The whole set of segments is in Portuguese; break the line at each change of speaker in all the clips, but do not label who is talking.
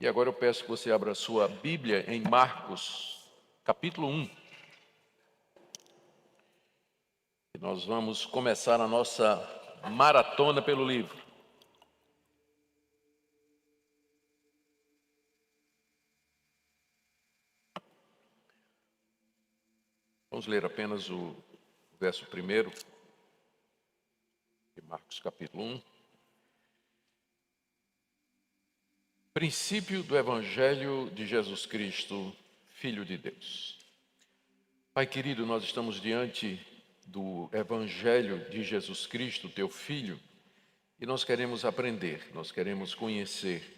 E agora eu peço que você abra a sua Bíblia em Marcos, capítulo 1. E nós vamos começar a nossa maratona pelo livro. Vamos ler apenas o verso 1 de Marcos, capítulo 1. Princípio do Evangelho de Jesus Cristo, Filho de Deus. Pai querido, nós estamos diante do Evangelho de Jesus Cristo, teu Filho, e nós queremos aprender, nós queremos conhecer.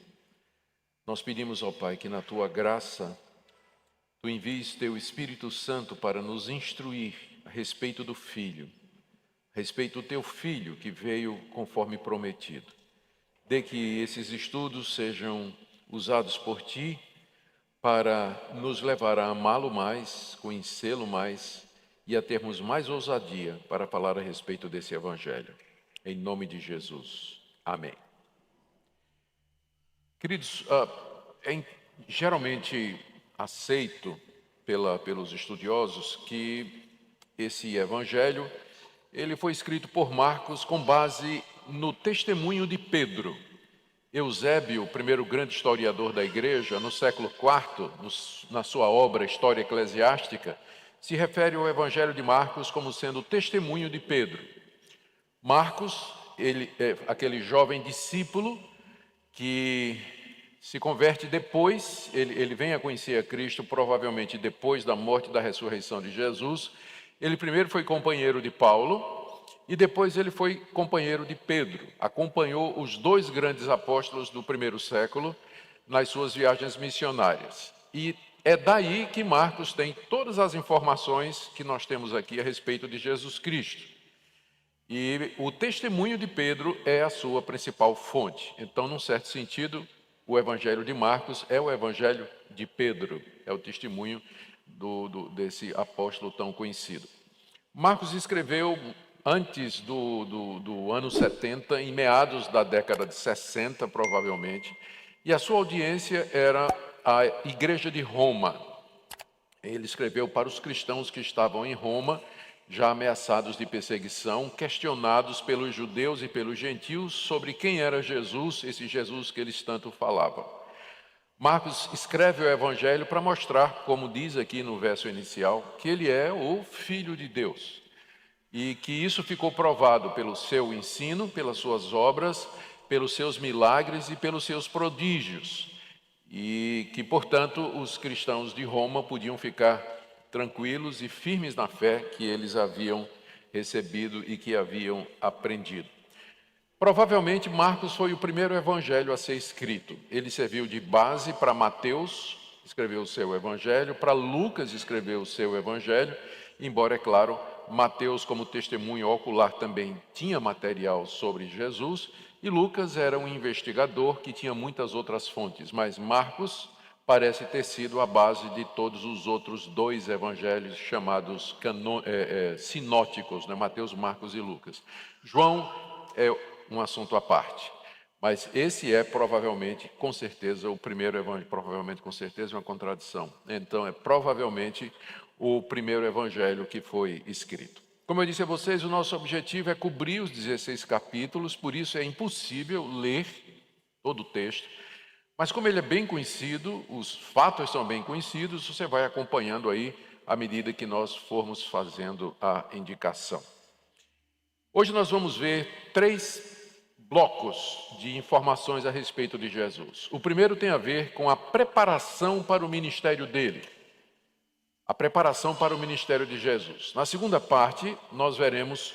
Nós pedimos ao Pai que na tua graça, tu envies teu Espírito Santo para nos instruir a respeito do Filho, a respeito do teu Filho que veio conforme prometido. Dê que esses estudos sejam usados por ti para nos levar a amá-lo mais, conhecê-lo mais e a termos mais ousadia para falar a respeito desse Evangelho. Em nome de Jesus. Amém. Queridos, é geralmente aceito pelos estudiosos que esse Evangelho ele foi escrito por Marcos com base no testemunho de Pedro. Eusébio, o primeiro grande historiador da igreja, no século IV, na sua obra História Eclesiástica, se refere ao Evangelho de Marcos como sendo o testemunho de Pedro. Marcos, ele é aquele jovem discípulo que se converte depois, ele vem a conhecer a Cristo provavelmente depois da morte e da ressurreição de Jesus. Ele primeiro foi companheiro de Paulo e depois ele foi companheiro de Pedro. Acompanhou os dois grandes apóstolos do primeiro século nas suas viagens missionárias. E é daí que Marcos tem todas as informações que nós temos aqui a respeito de Jesus Cristo. E o testemunho de Pedro é a sua principal fonte. Então, num certo sentido, o Evangelho de Marcos é o Evangelho de Pedro, é o testemunho desse apóstolo tão conhecido. Marcos escreveu antes do ano 70, em meados da década de 60, provavelmente, e a sua audiência era a Igreja de Roma. Ele escreveu para os cristãos que estavam em Roma, já ameaçados de perseguição, questionados pelos judeus e pelos gentios sobre quem era Jesus, esse Jesus que eles tanto falavam. Marcos escreve o Evangelho para mostrar, como diz aqui no verso inicial, que ele é o Filho de Deus. E que isso ficou provado pelo seu ensino, pelas suas obras, pelos seus milagres e pelos seus prodígios. E que, portanto, os cristãos de Roma podiam ficar tranquilos e firmes na fé que eles haviam recebido e que haviam aprendido. Provavelmente Marcos foi o primeiro evangelho a ser escrito. Ele serviu de base para Mateus, escreveu o seu evangelho, para Lucas escreveu o seu evangelho, embora, é claro, Mateus, como testemunho ocular, também tinha material sobre Jesus, e Lucas era um investigador que tinha muitas outras fontes, mas Marcos parece ter sido a base de todos os outros dois evangelhos chamados sinóticos, né? Mateus, Marcos e Lucas. João é um assunto à parte, mas esse é provavelmente, com certeza, o primeiro evangelho. Provavelmente, com certeza, é uma contradição. Então, é provavelmente o primeiro evangelho que foi escrito. Como eu disse a vocês, o nosso objetivo é cobrir os 16 capítulos, por isso é impossível ler todo o texto. Mas como ele é bem conhecido, os fatos são bem conhecidos, você vai acompanhando aí à medida que nós formos fazendo a indicação. Hoje nós vamos ver 3 blocos de informações a respeito de Jesus. O primeiro tem a ver com a preparação para o ministério dele. A preparação para o ministério de Jesus. Na segunda parte, nós veremos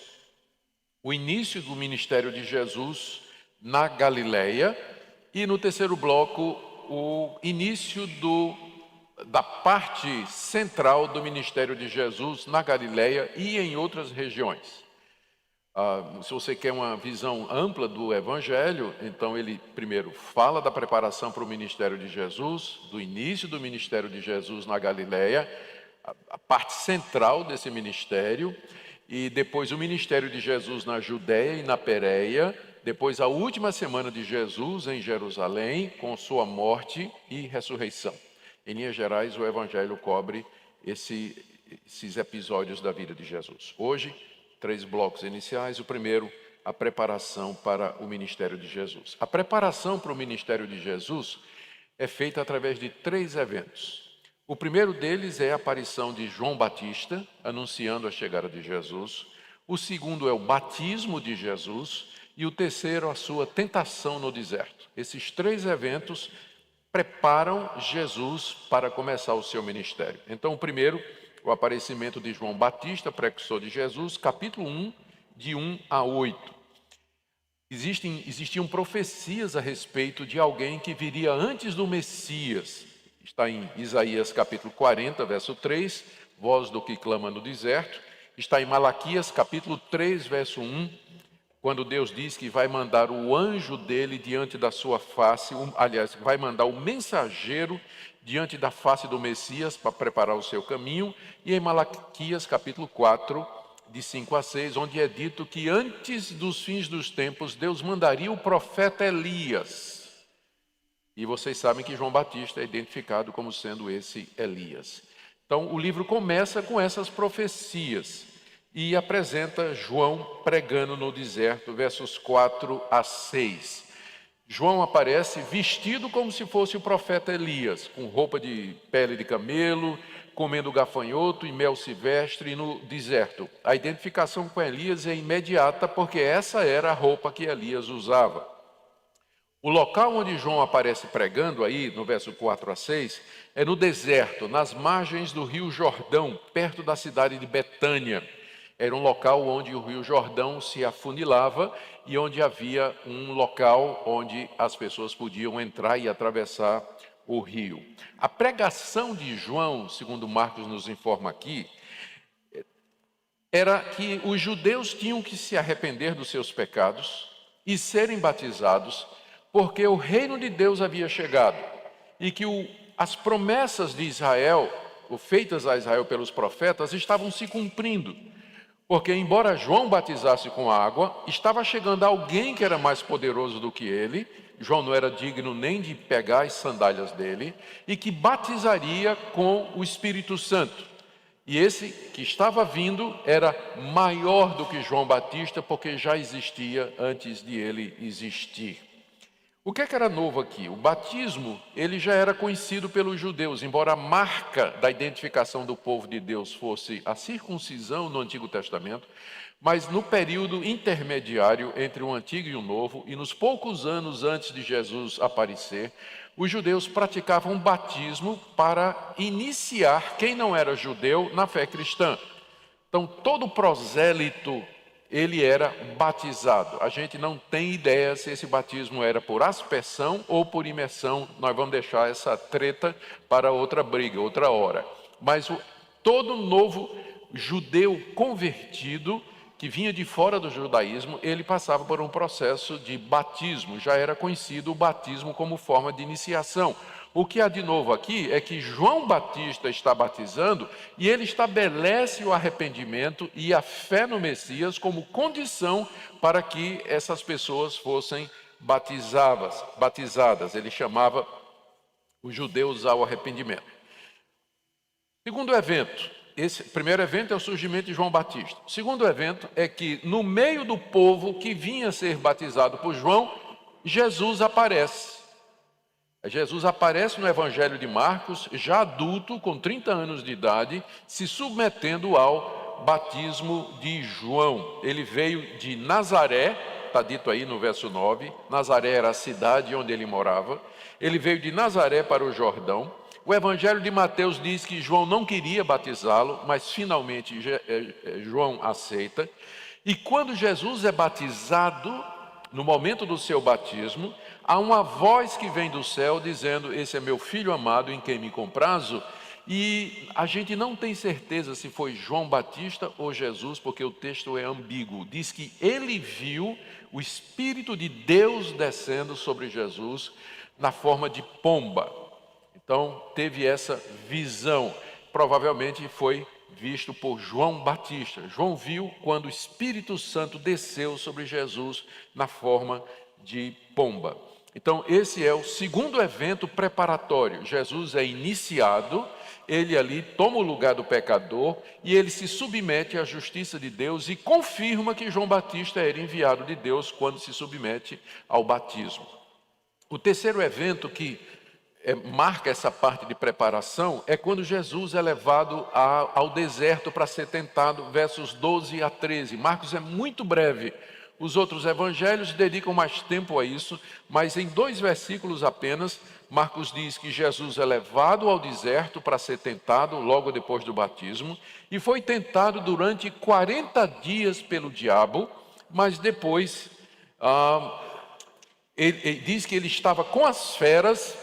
o início do ministério de Jesus na Galileia. E no terceiro bloco, o início da parte central do ministério de Jesus na Galileia e em outras regiões. Se você quer uma visão ampla do Evangelho, então ele primeiro fala da preparação para o ministério de Jesus, do início do ministério de Jesus na Galileia, a parte central desse ministério, e depois o ministério de Jesus na Judéia e na Pérea, depois a última semana de Jesus em Jerusalém, com sua morte e ressurreição. Em linhas gerais, o Evangelho cobre esses episódios da vida de Jesus. Hoje, 3 blocos iniciais. O primeiro, a preparação para o ministério de Jesus. A preparação para o ministério de Jesus é feita através de 3 eventos. O primeiro deles é a aparição de João Batista, anunciando a chegada de Jesus. O segundo é o batismo de Jesus. E o terceiro, a sua tentação no deserto. Esses 3 eventos preparam Jesus para começar o seu ministério. Então, o primeiro, o aparecimento de João Batista, precursor de Jesus, capítulo 1, de 1 a 8. Existiam profecias a respeito de alguém que viria antes do Messias. Está em Isaías capítulo 40, verso 3, voz do que clama no deserto. Está em Malaquias capítulo 3, verso 1, quando Deus diz que vai mandar o anjo dele diante da sua face, aliás, vai mandar o mensageiro diante da face do Messias para preparar o seu caminho. E em Malaquias capítulo 4, de 5 a 6, onde é dito que antes dos fins dos tempos, Deus mandaria o profeta Elias. E vocês sabem que João Batista é identificado como sendo esse Elias. Então, o livro começa com essas profecias e apresenta João pregando no deserto, versos 4 a 6. João aparece vestido como se fosse o profeta Elias, com roupa de pele de camelo, comendo gafanhoto e mel silvestre no deserto. A identificação com Elias é imediata, porque essa era a roupa que Elias usava. O local onde João aparece pregando, aí no verso 4 a 6, é no deserto, nas margens do rio Jordão, perto da cidade de Betânia. Era um local onde o rio Jordão se afunilava e onde havia um local onde as pessoas podiam entrar e atravessar o rio. A pregação de João, segundo Marcos nos informa aqui, era que os judeus tinham que se arrepender dos seus pecados e serem batizados, porque o reino de Deus havia chegado e que as promessas de Israel, feitas a Israel pelos profetas, estavam se cumprindo. Porque, embora João batizasse com água, estava chegando alguém que era mais poderoso do que ele. João não era digno nem de pegar as sandálias dele, e que batizaria com o Espírito Santo. E esse que estava vindo era maior do que João Batista, porque já existia antes de ele existir. O que era novo aqui? O batismo, ele já era conhecido pelos judeus, embora a marca da identificação do povo de Deus fosse a circuncisão no Antigo Testamento, mas no período intermediário entre o Antigo e o Novo, e nos poucos anos antes de Jesus aparecer, os judeus praticavam batismo para iniciar quem não era judeu na fé cristã. Então, todo prosélito, ele era batizado. A gente não tem ideia se esse batismo era por aspersão ou por imersão. Nós vamos deixar essa treta para outra briga, outra hora. Mas todo novo judeu convertido, que vinha de fora do judaísmo, ele passava por um processo de batismo. Já era conhecido o batismo como forma de iniciação. O que há de novo aqui é que João Batista está batizando e ele estabelece o arrependimento e a fé no Messias como condição para que essas pessoas fossem batizadas. Ele chamava os judeus ao arrependimento. Segundo evento, esse primeiro evento é o surgimento de João Batista. O segundo evento é que no meio do povo que vinha a ser batizado por João, Jesus aparece. Jesus aparece no Evangelho de Marcos, já adulto, com 30 anos de idade, se submetendo ao batismo de João. Ele veio de Nazaré, está dito aí no verso 9, Nazaré era a cidade onde ele morava. Ele veio de Nazaré para o Jordão. O Evangelho de Mateus diz que João não queria batizá-lo, mas finalmente João aceita. E quando Jesus é batizado, no momento do seu batismo, há uma voz que vem do céu dizendo: esse é meu filho amado em quem me comprazo. E a gente não tem certeza se foi João Batista ou Jesus, porque o texto é ambíguo. Diz que ele viu o Espírito de Deus descendo sobre Jesus na forma de pomba. Então teve essa visão. Provavelmente foi visto por João Batista. João viu quando o Espírito Santo desceu sobre Jesus na forma de pomba. Então, esse é o segundo evento preparatório. Jesus é iniciado, ele ali toma o lugar do pecador e ele se submete à justiça de Deus e confirma que João Batista era enviado de Deus quando se submete ao batismo. O terceiro evento que marca essa parte de preparação é quando Jesus é levado ao deserto para ser tentado, versos 12 a 13. Marcos é muito breve. Os outros evangelhos dedicam mais tempo a isso, mas em 2 versículos apenas, Marcos diz que Jesus é levado ao deserto para ser tentado logo depois do batismo, e foi tentado durante 40 dias pelo diabo, mas depois ele diz que ele estava com as feras.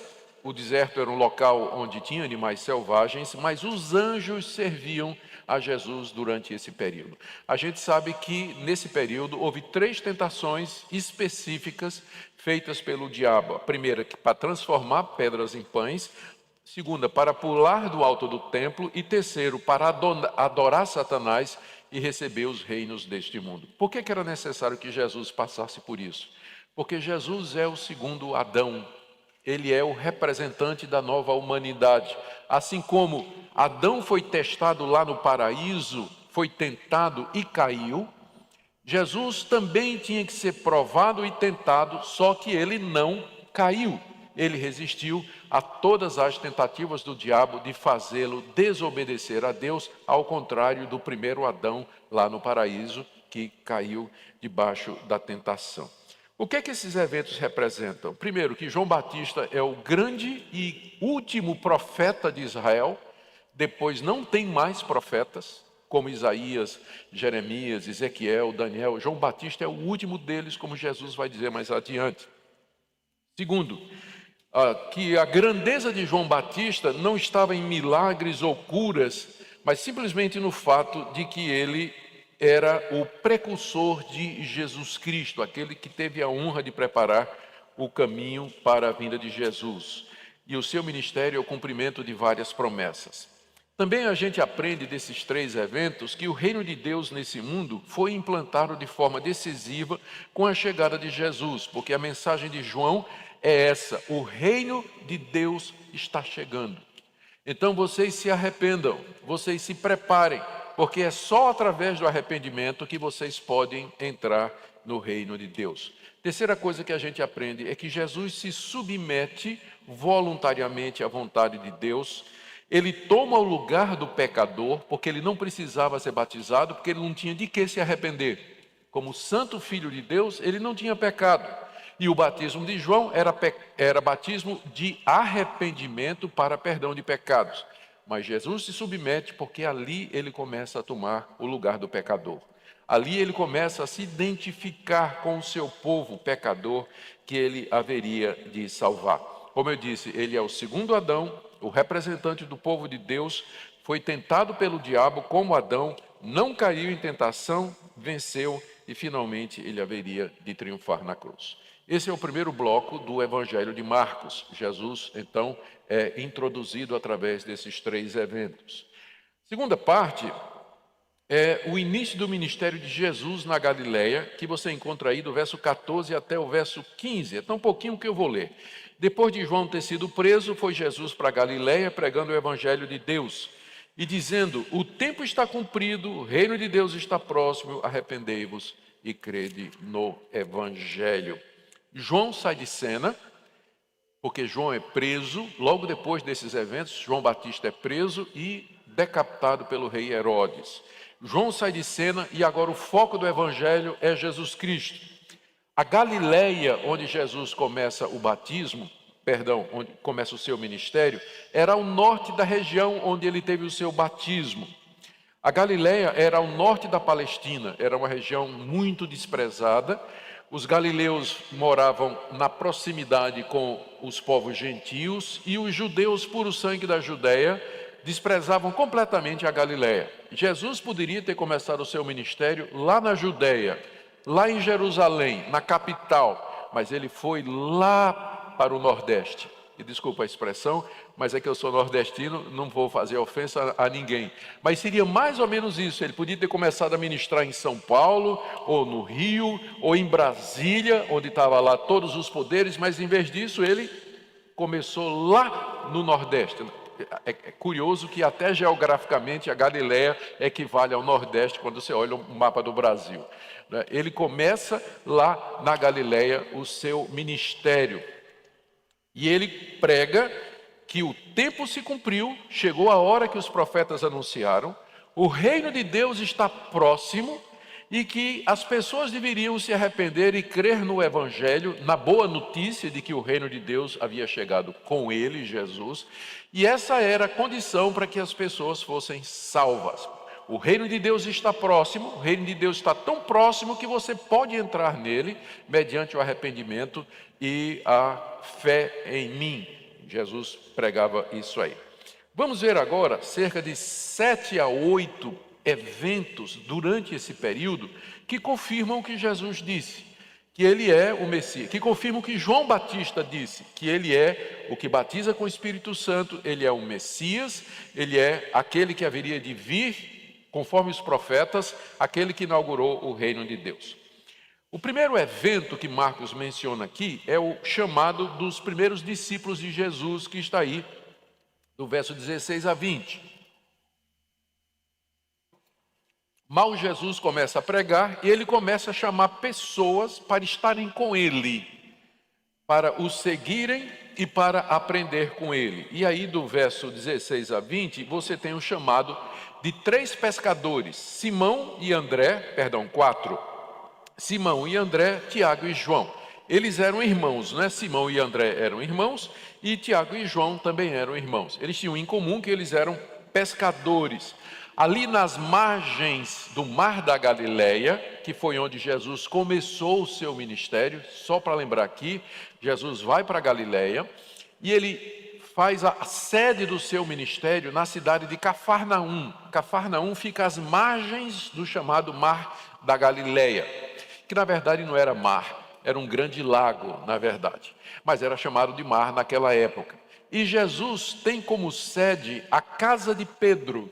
O deserto era um local onde tinha animais selvagens, mas os anjos serviam a Jesus durante esse período. A gente sabe que nesse período houve 3 tentações específicas feitas pelo diabo. A primeira, para transformar pedras em pães. Segunda, para pular do alto do templo. E terceiro, para adorar Satanás e receber os reinos deste mundo. Por que era necessário que Jesus passasse por isso? Porque Jesus é o segundo Adão. Ele é o representante da nova humanidade. Assim como Adão foi testado lá no paraíso, foi tentado e caiu, Jesus também tinha que ser provado e tentado, só que ele não caiu. Ele resistiu a todas as tentativas do diabo de fazê-lo desobedecer a Deus, ao contrário do primeiro Adão lá no paraíso, que caiu debaixo da tentação. O que é que esses eventos representam? Primeiro, que João Batista é o grande e último profeta de Israel. Depois não tem mais profetas, como Isaías, Jeremias, Ezequiel, Daniel. João Batista é o último deles, como Jesus vai dizer mais adiante. Segundo, que a grandeza de João Batista não estava em milagres ou curas, mas simplesmente no fato de que ele era o precursor de Jesus Cristo, aquele que teve a honra de preparar o caminho para a vinda de Jesus. E o seu ministério é o cumprimento de várias promessas. Também a gente aprende desses 3 eventos que o reino de Deus nesse mundo foi implantado de forma decisiva com a chegada de Jesus, porque a mensagem de João é essa: o reino de Deus está chegando. Então vocês se arrependam, vocês se preparem, porque é só através do arrependimento que vocês podem entrar no reino de Deus. Terceira coisa que a gente aprende é que Jesus se submete voluntariamente à vontade de Deus. Ele toma o lugar do pecador, porque ele não precisava ser batizado, porque ele não tinha de que se arrepender. Como santo filho de Deus, ele não tinha pecado. E o batismo de João era batismo de arrependimento para perdão de pecados. Mas Jesus se submete porque ali ele começa a tomar o lugar do pecador. Ali ele começa a se identificar com o seu povo pecador que ele haveria de salvar. Como eu disse, ele é o segundo Adão, o representante do povo de Deus, foi tentado pelo diabo como Adão, não caiu em tentação, venceu e finalmente ele haveria de triunfar na cruz. Esse é o primeiro bloco do Evangelho de Marcos. Jesus, então, é introduzido através desses 3 eventos. Segunda parte é o início do ministério de Jesus na Galileia, que você encontra aí do verso 14 até o verso 15. É tão pouquinho que eu vou ler. Depois de João ter sido preso, foi Jesus para a Galileia pregando o Evangelho de Deus e dizendo: o tempo está cumprido, o reino de Deus está próximo, arrependei-vos e crede no Evangelho. João sai de cena, porque João é preso. Logo depois desses eventos, João Batista é preso e decapitado pelo rei Herodes. João sai de cena e agora o foco do evangelho é Jesus Cristo. A Galileia, onde Jesus começa o batismo, onde começa o seu ministério, era ao norte da região onde ele teve o seu batismo. A Galileia era ao norte da Palestina, era uma região muito desprezada. Os galileus moravam na proximidade com os povos gentios e os judeus puro sangue da Judéia desprezavam completamente a Galileia. Jesus poderia ter começado o seu ministério lá na Judéia, lá em Jerusalém, na capital, mas ele foi lá para o Nordeste, e desculpa a expressão, mas é que eu sou nordestino, não vou fazer ofensa a ninguém. Mas seria mais ou menos isso, ele podia ter começado a ministrar em São Paulo, ou no Rio, ou em Brasília, onde estava lá todos os poderes, mas em vez disso ele começou lá no Nordeste. É curioso que até geograficamente a Galileia equivale ao Nordeste quando você olha o mapa do Brasil. Ele começa lá na Galileia o seu ministério. E ele prega que o tempo se cumpriu, chegou a hora que os profetas anunciaram, o reino de Deus está próximo e que as pessoas deveriam se arrepender e crer no Evangelho, na boa notícia de que o reino de Deus havia chegado com ele, Jesus, e essa era a condição para que as pessoas fossem salvas. O reino de Deus está próximo, o reino de Deus está tão próximo que você pode entrar nele mediante o arrependimento e a fé em mim. Jesus pregava isso aí. Vamos ver agora cerca de 7 a 8 eventos durante esse período que confirmam o que Jesus disse, que ele é o Messias, que confirmam o que João Batista disse, que ele é o que batiza com o Espírito Santo, ele é o Messias, ele é aquele que haveria de vir, conforme os profetas, aquele que inaugurou o reino de Deus. O primeiro evento que Marcos menciona aqui é o chamado dos primeiros discípulos de Jesus, que está aí, do verso 16 a 20. Mal Jesus começa a pregar e ele começa a chamar pessoas para estarem com ele, para o seguirem e para aprender com ele. E aí do verso 16 a 20, você tem o chamado de 3 pescadores, quatro. Simão e André, Tiago e João. Eles eram irmãos, né? Simão e André eram irmãos e Tiago e João também eram irmãos. Eles tinham em comum que eles eram pescadores. Ali nas margens do Mar da Galileia, que foi onde Jesus começou o seu ministério, só para lembrar aqui, Jesus vai para a Galileia e ele faz a sede do seu ministério na cidade de Cafarnaum. Cafarnaum fica às margens do chamado Mar da Galileia, que na verdade não era mar, era um grande lago, na verdade, mas era chamado de mar naquela época. E Jesus tem como sede a casa de Pedro.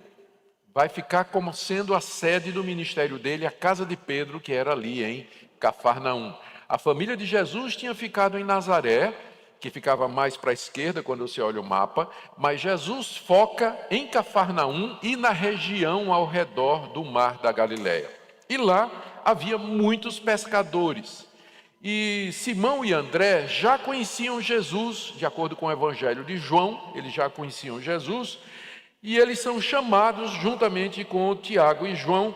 Vai ficar como sendo a sede do ministério dele, a casa de Pedro, que era ali em Cafarnaum. A família de Jesus tinha ficado em Nazaré, que ficava mais para a esquerda quando você olha o mapa, mas Jesus foca em Cafarnaum e na região ao redor do Mar da Galileia. E lá havia muitos pescadores. E Simão e André já conheciam Jesus, de acordo com o Evangelho de João, eles já conheciam Jesus, e eles são chamados juntamente com Tiago e João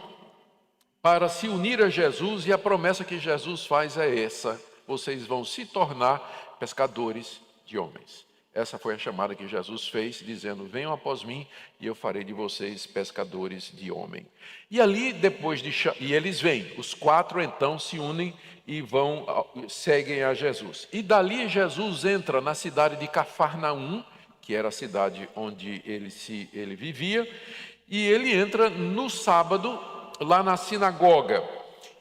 para se unir a Jesus, e a promessa que Jesus faz é essa: vocês vão se tornar pescadores de homens. Essa foi a chamada que Jesus fez, dizendo: venham após mim e eu farei de vocês pescadores de homem. E ali e eles vêm, os 4 então se unem e seguem a Jesus. E dali Jesus entra na cidade de Cafarnaum, que era a cidade onde ele vivia, e ele entra no sábado lá na sinagoga,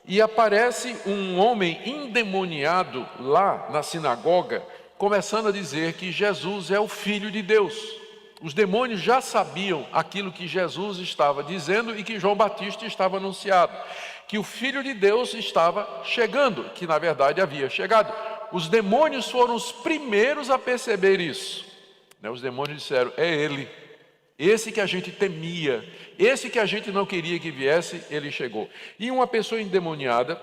e aparece um homem endemoniado lá na sinagoga, começando a dizer que Jesus é o Filho de Deus. Os demônios já sabiam aquilo que Jesus estava dizendo e que João Batista estava anunciando, que o Filho de Deus estava chegando, que na verdade havia chegado. Os demônios foram os primeiros a perceber isso. Os demônios disseram: é ele, esse que a gente temia, esse que a gente não queria que viesse, ele chegou. E uma pessoa endemoniada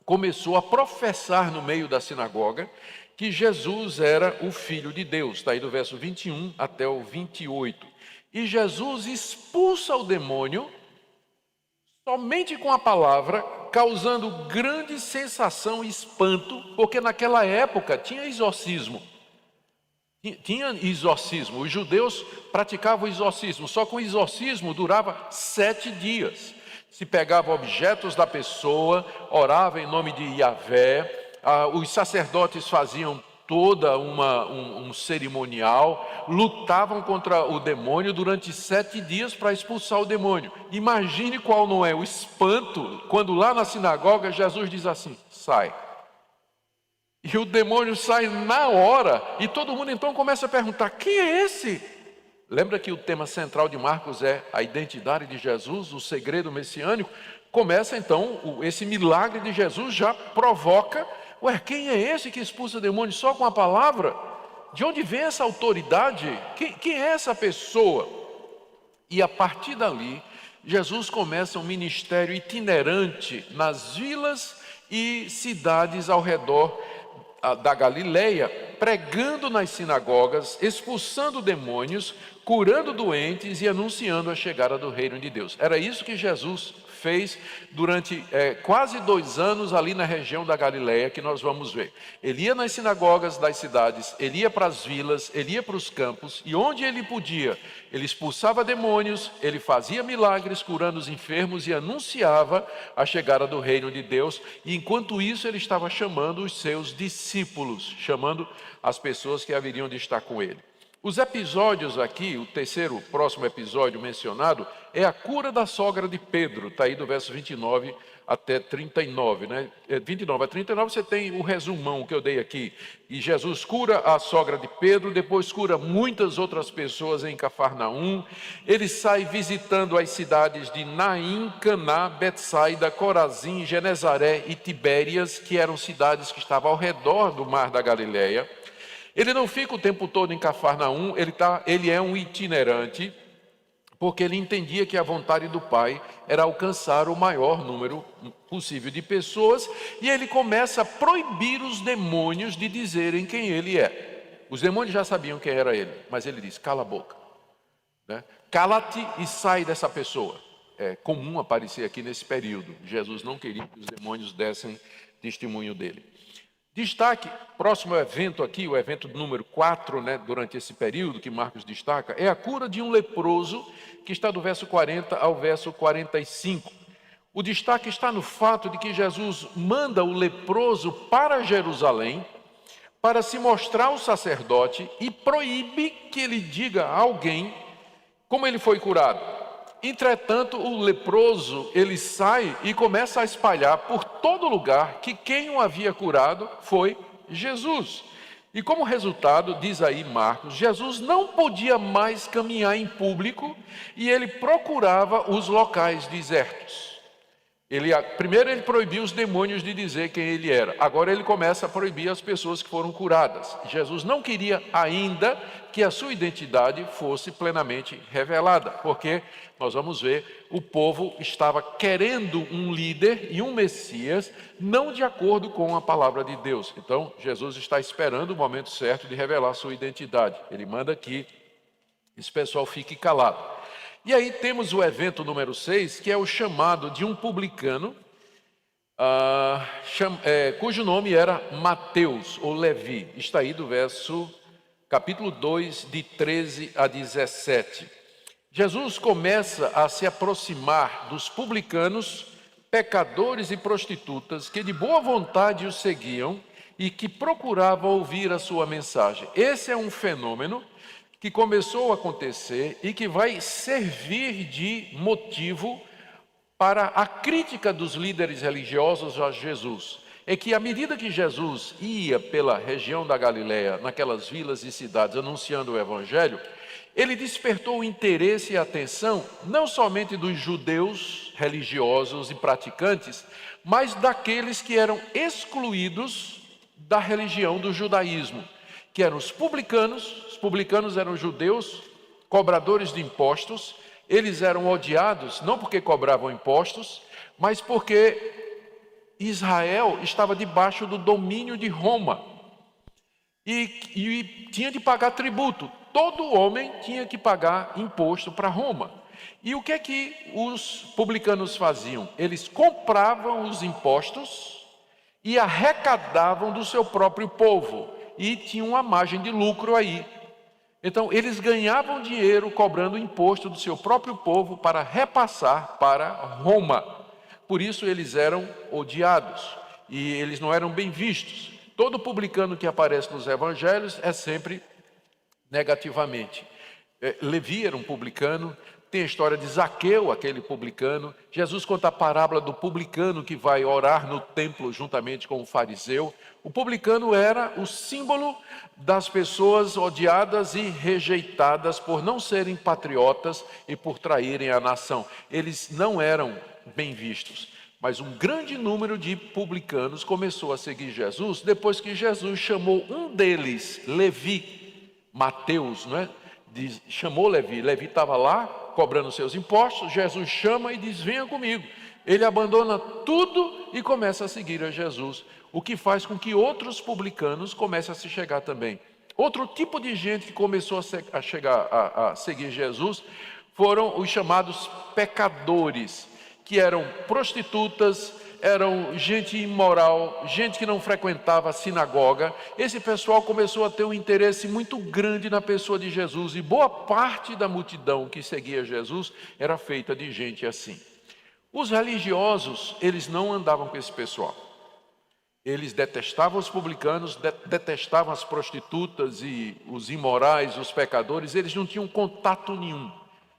começou a professar no meio da sinagoga que Jesus era o Filho de Deus. Está aí do verso 21 até o 28. E Jesus expulsa o demônio somente com a palavra, causando grande sensação e espanto, porque naquela época tinha exorcismo. Os judeus praticavam o exorcismo, só que o exorcismo durava 7 dias. Se pegava objetos da pessoa, orava em nome de Yahvé, os sacerdotes faziam toda um cerimonial, lutavam contra o demônio durante 7 dias para expulsar o demônio. Imagine qual não é o espanto quando lá na sinagoga Jesus diz assim: sai. E o demônio sai na hora, e todo mundo então começa a perguntar: quem é esse? Lembra que o tema central de Marcos é a identidade de Jesus, o segredo messiânico? Começa então, esse milagre de Jesus já provoca: ué, quem é esse que expulsa demônios só com a palavra? De onde vem essa autoridade? Quem é essa pessoa? E a partir dali, Jesus começa um ministério itinerante nas vilas e cidades ao redor da Galileia, pregando nas sinagogas, expulsando demônios, curando doentes e anunciando a chegada do reino de Deus. Era isso que Jesus fez durante quase 2 anos ali na região da Galileia, que nós vamos ver. Ele ia nas sinagogas das cidades, ele ia para as vilas, ele ia para os campos, e onde ele podia, ele expulsava demônios, ele fazia milagres curando os enfermos e anunciava a chegada do reino de Deus. E enquanto isso, ele estava chamando os seus discípulos, chamando as pessoas que haveriam de estar com ele. Os episódios aqui, o próximo episódio mencionado, é a cura da sogra de Pedro, está aí do verso 29 até 39, né? 29 a 39 você tem o resumão que eu dei aqui. E Jesus cura a sogra de Pedro, depois cura muitas outras pessoas em Cafarnaum. Ele sai visitando as cidades de Naim, Caná, Betsaida, Corazim, Genezaré e Tibérias, que eram cidades que estavam ao redor do mar da Galileia. Ele não fica o tempo todo em Cafarnaum, ele é um itinerante, porque ele entendia que a vontade do Pai era alcançar o maior número possível de pessoas, e ele começa a proibir os demônios de dizerem quem ele é. Os demônios já sabiam quem era ele, mas ele diz: cala a boca, né? Cala-te e sai dessa pessoa. É comum aparecer aqui nesse período. Jesus não queria que os demônios dessem testemunho dele. Destaque, próximo evento aqui, o evento número 4, né, durante esse período que Marcos destaca, é a cura de um leproso, que está do verso 40 ao verso 45. O destaque está no fato de que Jesus manda o leproso para Jerusalém para se mostrar ao sacerdote e proíbe que ele diga a alguém como ele foi curado. Entretanto, o leproso, ele sai e começa a espalhar por todo lugar que quem o havia curado foi Jesus. E como resultado, diz aí Marcos, Jesus não podia mais caminhar em público e ele procurava os locais desertos. Primeiro ele proibiu os demônios de dizer quem ele era. Agora ele começa a proibir as pessoas que foram curadas. Jesus não queria ainda que a sua identidade fosse plenamente revelada, porque nós vamos ver, o povo estava querendo um líder e um Messias, não de acordo com a palavra de Deus. Então Jesus está esperando o momento certo de revelar a sua identidade. Ele manda que esse pessoal fique calado. E aí temos o evento número 6, que é o chamado de um publicano, cujo nome era Mateus, ou Levi. Está aí do capítulo 2, de 13 a 17. Jesus começa a se aproximar dos publicanos, pecadores e prostitutas, que de boa vontade o seguiam e que procuravam ouvir a sua mensagem. Esse é um fenômeno que começou a acontecer e que vai servir de motivo para a crítica dos líderes religiosos a Jesus. É que à medida que Jesus ia pela região da Galileia, naquelas vilas e cidades anunciando o Evangelho, ele despertou o interesse e a atenção não somente dos judeus religiosos e praticantes, mas daqueles que eram excluídos da religião do judaísmo, que eram os publicanos. Os publicanos eram judeus, cobradores de impostos. Eles eram odiados, não porque cobravam impostos, mas porque Israel estava debaixo do domínio de Roma e tinha de pagar tributo. Todo homem tinha que pagar imposto para Roma. E o que é que os publicanos faziam? Eles compravam os impostos e arrecadavam do seu próprio povo, e tinham uma margem de lucro aí. Então, eles ganhavam dinheiro cobrando imposto do seu próprio povo para repassar para Roma. Por isso, eles eram odiados e eles não eram bem vistos. Todo publicano que aparece nos evangelhos é sempre negativamente. Levi era um publicano, Tem a história de Zaqueu, aquele publicano. Jesus conta a parábola do publicano que vai orar no templo juntamente com o fariseu. O publicano era o símbolo das pessoas odiadas e rejeitadas por não serem patriotas e por traírem a nação. Eles não eram bem vistos. Mas um grande número de publicanos começou a seguir Jesus depois que Jesus chamou um deles, Levi, Mateus, não é? Chamou Levi. Levi estava lá cobrando seus impostos. Jesus chama e diz: venha comigo. Ele abandona tudo e começa a seguir a Jesus, o que faz com que outros publicanos comecem a se chegar também. Outro tipo de gente que começou a seguir Jesus foram os chamados pecadores, que eram prostitutas, eram gente imoral, gente que não frequentava a sinagoga. Esse pessoal começou a ter um interesse muito grande na pessoa de Jesus, e boa parte da multidão que seguia Jesus era feita de gente assim. Os religiosos, eles não andavam com esse pessoal. Eles detestavam os publicanos, detestavam as prostitutas e os imorais, os pecadores. Eles não tinham contato nenhum.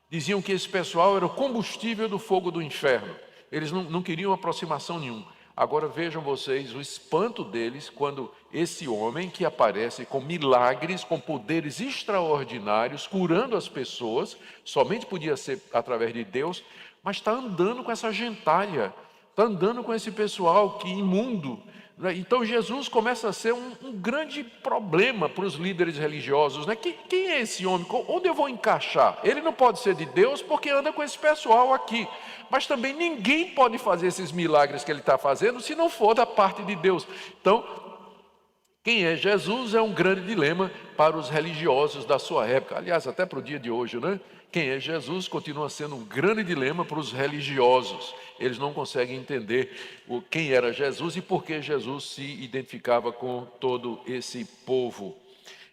Diziam que esse pessoal era o combustível do fogo do inferno. Eles não queriam aproximação nenhuma. Agora vejam vocês o espanto deles quando esse homem que aparece com milagres, com poderes extraordinários, curando as pessoas, somente podia ser através de Deus, mas está andando com essa gentalha, está andando com esse pessoal que imundo. Então Jesus começa a ser um grande problema para os líderes religiosos, né? Quem é esse homem? Onde eu vou encaixar? Ele não pode ser de Deus porque anda com esse pessoal aqui. Mas também ninguém pode fazer esses milagres que ele está fazendo se não for da parte de Deus. Então, quem é Jesus é um grande dilema para os religiosos da sua época. Aliás, até para o dia de hoje, né? Quem é Jesus continua sendo um grande dilema para os religiosos. Eles não conseguem entender quem era Jesus e por que Jesus se identificava com todo esse povo.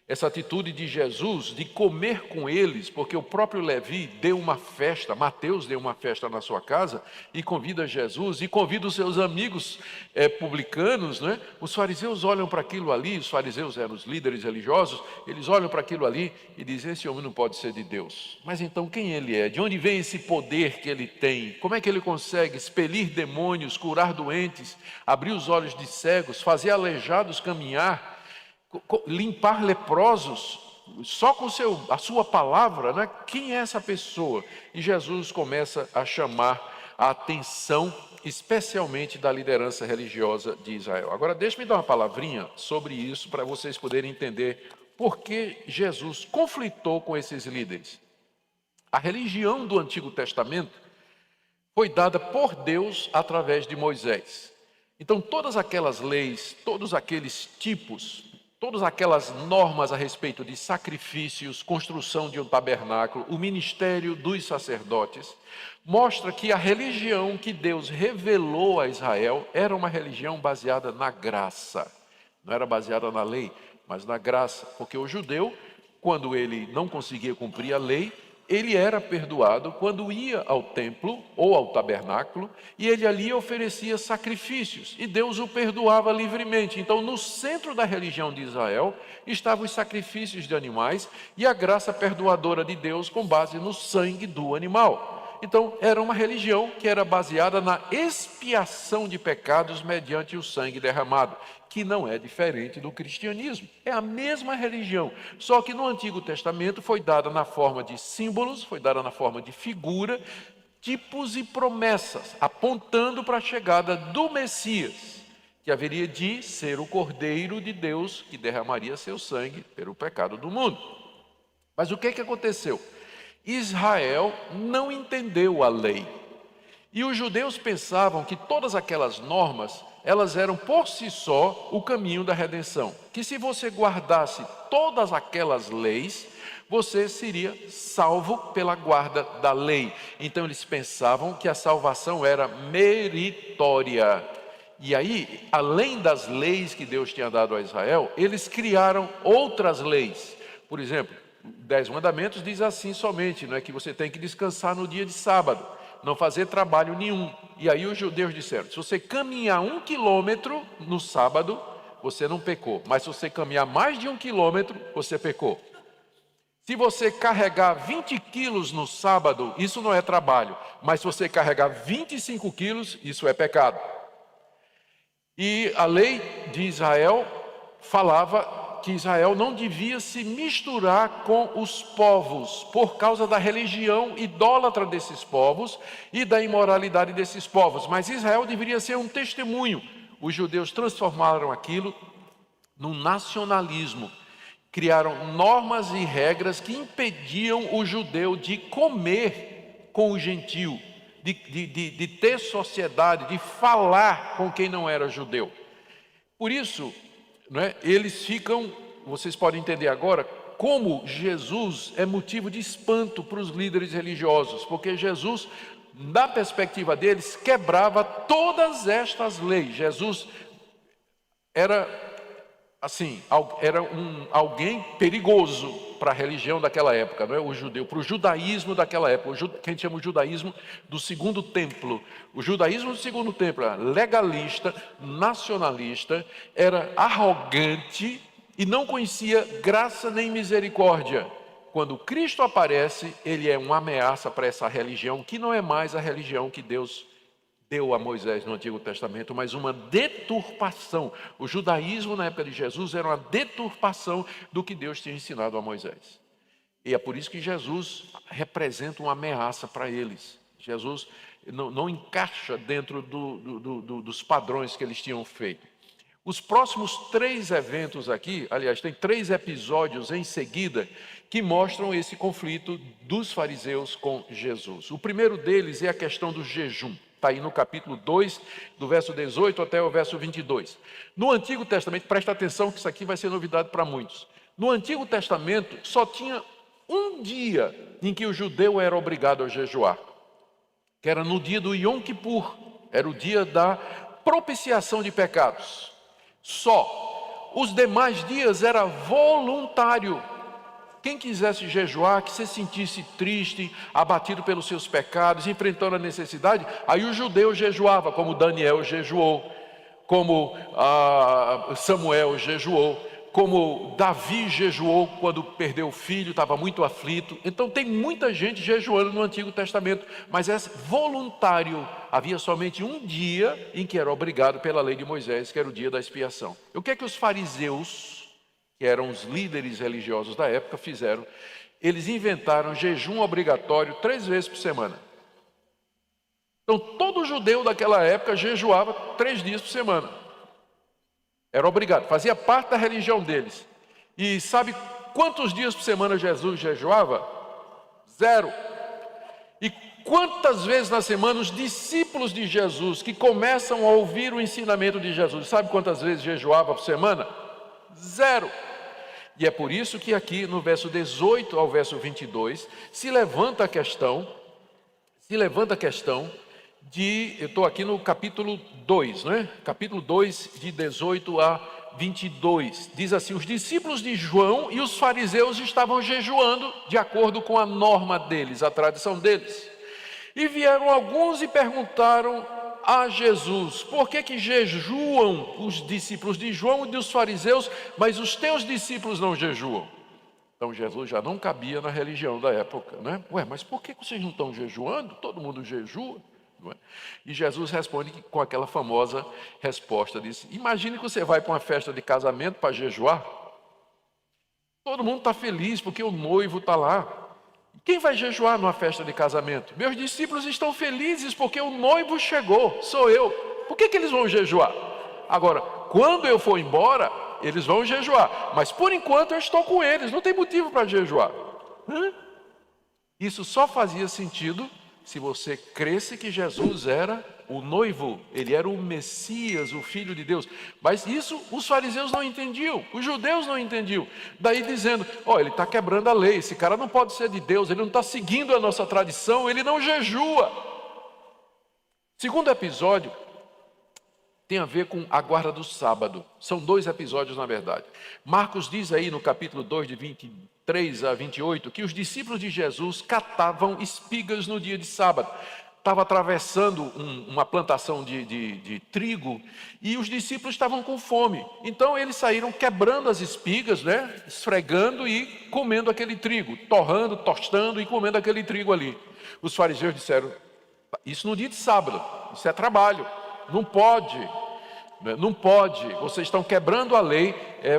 Essa atitude de Jesus de comer com eles, porque o próprio Levi deu uma festa, Mateus deu uma festa na sua casa e convida Jesus e convida os seus amigos publicanos, né? Os fariseus olham para aquilo ali, os fariseus eram os líderes religiosos, eles olham para aquilo ali e dizem: esse homem não pode ser de Deus. Mas então quem ele é? De onde vem esse poder que ele tem? Como é que ele consegue expelir demônios, curar doentes, abrir os olhos de cegos, fazer aleijados caminhar, limpar leprosos, só com a sua palavra, né? Quem é essa pessoa? E Jesus começa a chamar a atenção, especialmente da liderança religiosa de Israel. Agora, deixe-me dar uma palavrinha sobre isso, para vocês poderem entender por que Jesus conflitou com esses líderes. A religião do Antigo Testamento foi dada por Deus através de Moisés. Então, todas aquelas leis, todos aqueles tipos, todas aquelas normas a respeito de sacrifícios, construção de um tabernáculo, o ministério dos sacerdotes, mostra que a religião que Deus revelou a Israel era uma religião baseada na graça. Não era baseada na lei, mas na graça. Porque o judeu, quando ele não conseguia cumprir a lei, ele era perdoado quando ia ao templo ou ao tabernáculo e ele ali oferecia sacrifícios e Deus o perdoava livremente. Então, no centro da religião de Israel estavam os sacrifícios de animais e a graça perdoadora de Deus com base no sangue do animal. Então, era uma religião que era baseada na expiação de pecados mediante o sangue derramado, que não é diferente do cristianismo. É a mesma religião, só que no Antigo Testamento foi dada na forma de símbolos, foi dada na forma de figura, tipos e promessas, apontando para a chegada do Messias, que haveria de ser o Cordeiro de Deus que derramaria seu sangue pelo pecado do mundo. Mas o que aconteceu? Israel não entendeu a lei. E os judeus pensavam que todas aquelas normas, elas eram por si só o caminho da redenção. Que se você guardasse todas aquelas leis, você seria salvo pela guarda da lei. Então eles pensavam que a salvação era meritória. E aí, além das leis que Deus tinha dado a Israel, eles criaram outras leis. Por exemplo, 10 mandamentos diz assim somente, não é que você tem que descansar no dia de sábado, não fazer trabalho nenhum. E aí os judeus disseram: se você caminhar 1 quilômetro no sábado, você não pecou. Mas se você caminhar mais de 1 quilômetro, você pecou. Se você carregar 20 quilos no sábado, isso não é trabalho. Mas se você carregar 25 quilos, isso é pecado. E a lei de Israel falava que Israel não devia se misturar com os povos, por causa da religião idólatra desses povos e da imoralidade desses povos. Mas Israel deveria ser um testemunho. Os judeus transformaram aquilo num nacionalismo. Criaram normas e regras que impediam o judeu de comer com o gentio, de ter sociedade, de falar com quem não era judeu. Por isso, eles ficam, vocês podem entender agora, como Jesus é motivo de espanto para os líderes religiosos, porque Jesus, da perspectiva deles, quebrava todas estas leis. Jesus era alguém perigoso para a religião daquela época, não é? O judeu, para o judaísmo daquela época, que a gente chama o judaísmo do segundo templo. O judaísmo do segundo templo era legalista, nacionalista, era arrogante e não conhecia graça nem misericórdia. Quando Cristo aparece, ele é uma ameaça para essa religião, que não é mais a religião que Deus deu a Moisés no Antigo Testamento, mas uma deturpação. O judaísmo na época de Jesus era uma deturpação do que Deus tinha ensinado a Moisés. E é por isso que Jesus representa uma ameaça para eles. Jesus não encaixa dentro dos padrões que eles tinham feito. Os próximos 3 eventos aqui, aliás, tem 3 episódios em seguida que mostram esse conflito dos fariseus com Jesus. O primeiro deles é a questão do jejum. Está aí no capítulo 2, do verso 18 até o verso 22. No Antigo Testamento, presta atenção que isso aqui vai ser novidade para muitos. No Antigo Testamento, só tinha um dia em que o judeu era obrigado a jejuar, que era no dia do Yom Kippur, era o dia da propiciação de pecados. Só. Os demais dias era voluntário. Quem quisesse jejuar, que se sentisse triste, abatido pelos seus pecados, enfrentando a necessidade, aí o judeu jejuava, como Daniel jejuou, como Samuel jejuou, como Davi jejuou quando perdeu o filho, estava muito aflito. Então tem muita gente jejuando no Antigo Testamento, mas é voluntário. Havia somente um dia em que era obrigado pela lei de Moisés, que era o dia da expiação. E o que é que os fariseus, que eram os líderes religiosos da época, fizeram? Eles inventaram jejum obrigatório 3 vezes por semana. Então todo judeu daquela época jejuava 3 dias por semana. Era obrigado, fazia parte da religião deles. E sabe quantos dias por semana Jesus jejuava? 0. E quantas vezes na semana os discípulos de Jesus, que começam a ouvir o ensinamento de Jesus, sabe quantas vezes jejuava por semana? 0. E é por isso que aqui no verso 18 ao verso 22 se levanta a questão de, eu estou aqui no capítulo 2, né? Capítulo 2 de 18 a 22, diz assim: os discípulos de João e os fariseus estavam jejuando de acordo com a norma deles, a tradição deles. E vieram alguns e perguntaram a Jesus: por que jejuam os discípulos de João e dos fariseus, mas os teus discípulos não jejuam? Então Jesus já não cabia na religião da época, né? Mas por que vocês não estão jejuando? Todo mundo jejua, não é? E Jesus responde com aquela famosa resposta, diz: imagine que você vai para uma festa de casamento para jejuar. Todo mundo está feliz porque o noivo está lá. Quem vai jejuar numa festa de casamento? Meus discípulos estão felizes porque o noivo chegou, sou eu. Por que eles vão jejuar? Agora, quando eu for embora, eles vão jejuar. Mas por enquanto eu estou com eles, não tem motivo para jejuar. Isso só fazia sentido se você cresce que Jesus era o noivo, ele era o Messias, o Filho de Deus. Mas isso os fariseus não entendiam, os judeus não entendiam. Daí dizendo: ele está quebrando a lei, esse cara não pode ser de Deus, ele não está seguindo a nossa tradição, ele não jejua. Segundo episódio tem a ver com a guarda do sábado. São 2 episódios na verdade. Marcos diz aí no capítulo 2 de 23 a 28 que os discípulos de Jesus catavam espigas no dia de sábado. estava atravessando uma plantação de trigo e os discípulos estavam com fome. Então eles saíram quebrando as espigas, né? Esfregando e comendo aquele trigo, torrando, tostando e comendo aquele trigo ali. Os fariseus disseram: isso no dia de sábado, isso é trabalho, não pode, né? Não pode, vocês estão quebrando a lei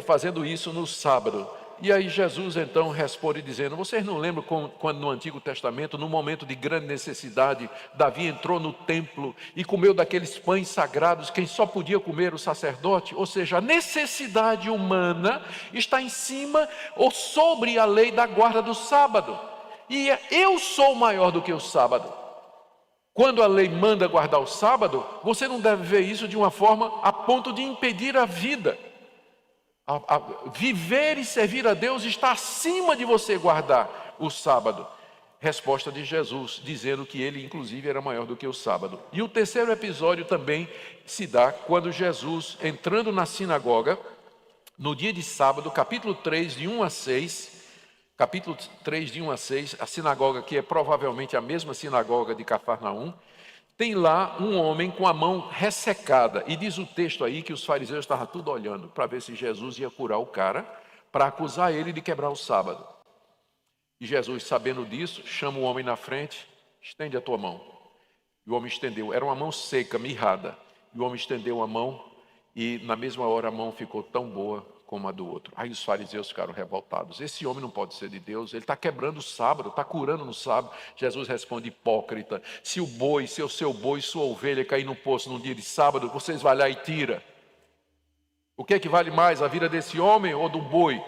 fazendo isso no sábado. E aí Jesus então responde dizendo: vocês não lembram quando no Antigo Testamento, num momento de grande necessidade, Davi entrou no templo e comeu daqueles pães sagrados, quem só podia comer o sacerdote? Ou seja, a necessidade humana está em cima ou sobre a lei da guarda do sábado. E eu sou maior do que o sábado. Quando a lei manda guardar o sábado, você não deve ver isso de uma forma a ponto de impedir a vida. Viver e servir a Deus está acima de você guardar o sábado. Resposta de Jesus, dizendo que ele inclusive era maior do que o sábado. E o terceiro episódio também se dá quando Jesus, entrando na sinagoga, no dia de sábado, capítulo 3, de 1 a 6, capítulo 3, de 1 a 6, a sinagoga que é provavelmente a mesma sinagoga de Cafarnaum, tem lá um homem com a mão ressecada, e diz o texto aí que os fariseus estavam tudo olhando para ver se Jesus ia curar o cara, para acusar ele de quebrar o sábado. E Jesus, sabendo disso, chama o homem na frente: estende a tua mão. E o homem estendeu, era uma mão seca, mirrada, e o homem estendeu a mão, e na mesma hora a mão ficou tão boa como a do outro. Aí os fariseus ficaram revoltados: esse homem não pode ser de Deus, ele está quebrando o sábado, está curando no sábado. Jesus responde: hipócrita, se o boi, se o seu boi, sua ovelha cair no poço num dia de sábado, vocês vão lá e tira. O que é que vale mais, a vida desse homem ou do boi?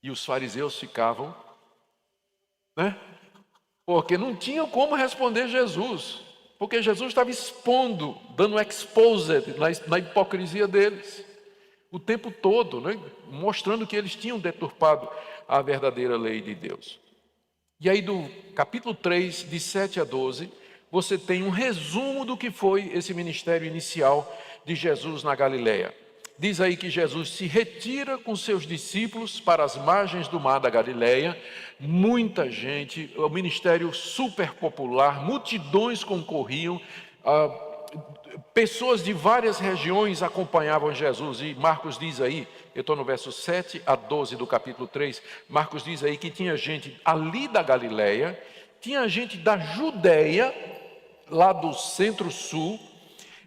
E os fariseus ficavam, né? Porque não tinham como responder Jesus, porque Jesus estava expondo, dando exposed na hipocrisia deles o tempo todo, né? Mostrando que eles tinham deturpado a verdadeira lei de Deus. E aí do capítulo 3, de 7 a 12, você tem um resumo do que foi esse ministério inicial de Jesus na Galileia. Diz aí que Jesus se retira com seus discípulos para as margens do mar da Galileia. Muita gente, o ministério super popular, multidões concorriam, pessoas de várias regiões acompanhavam Jesus. E Marcos diz aí, eu estou no verso 7 a 12 do capítulo 3, Marcos diz aí que tinha gente ali da Galileia, tinha gente da Judeia, lá do centro-sul,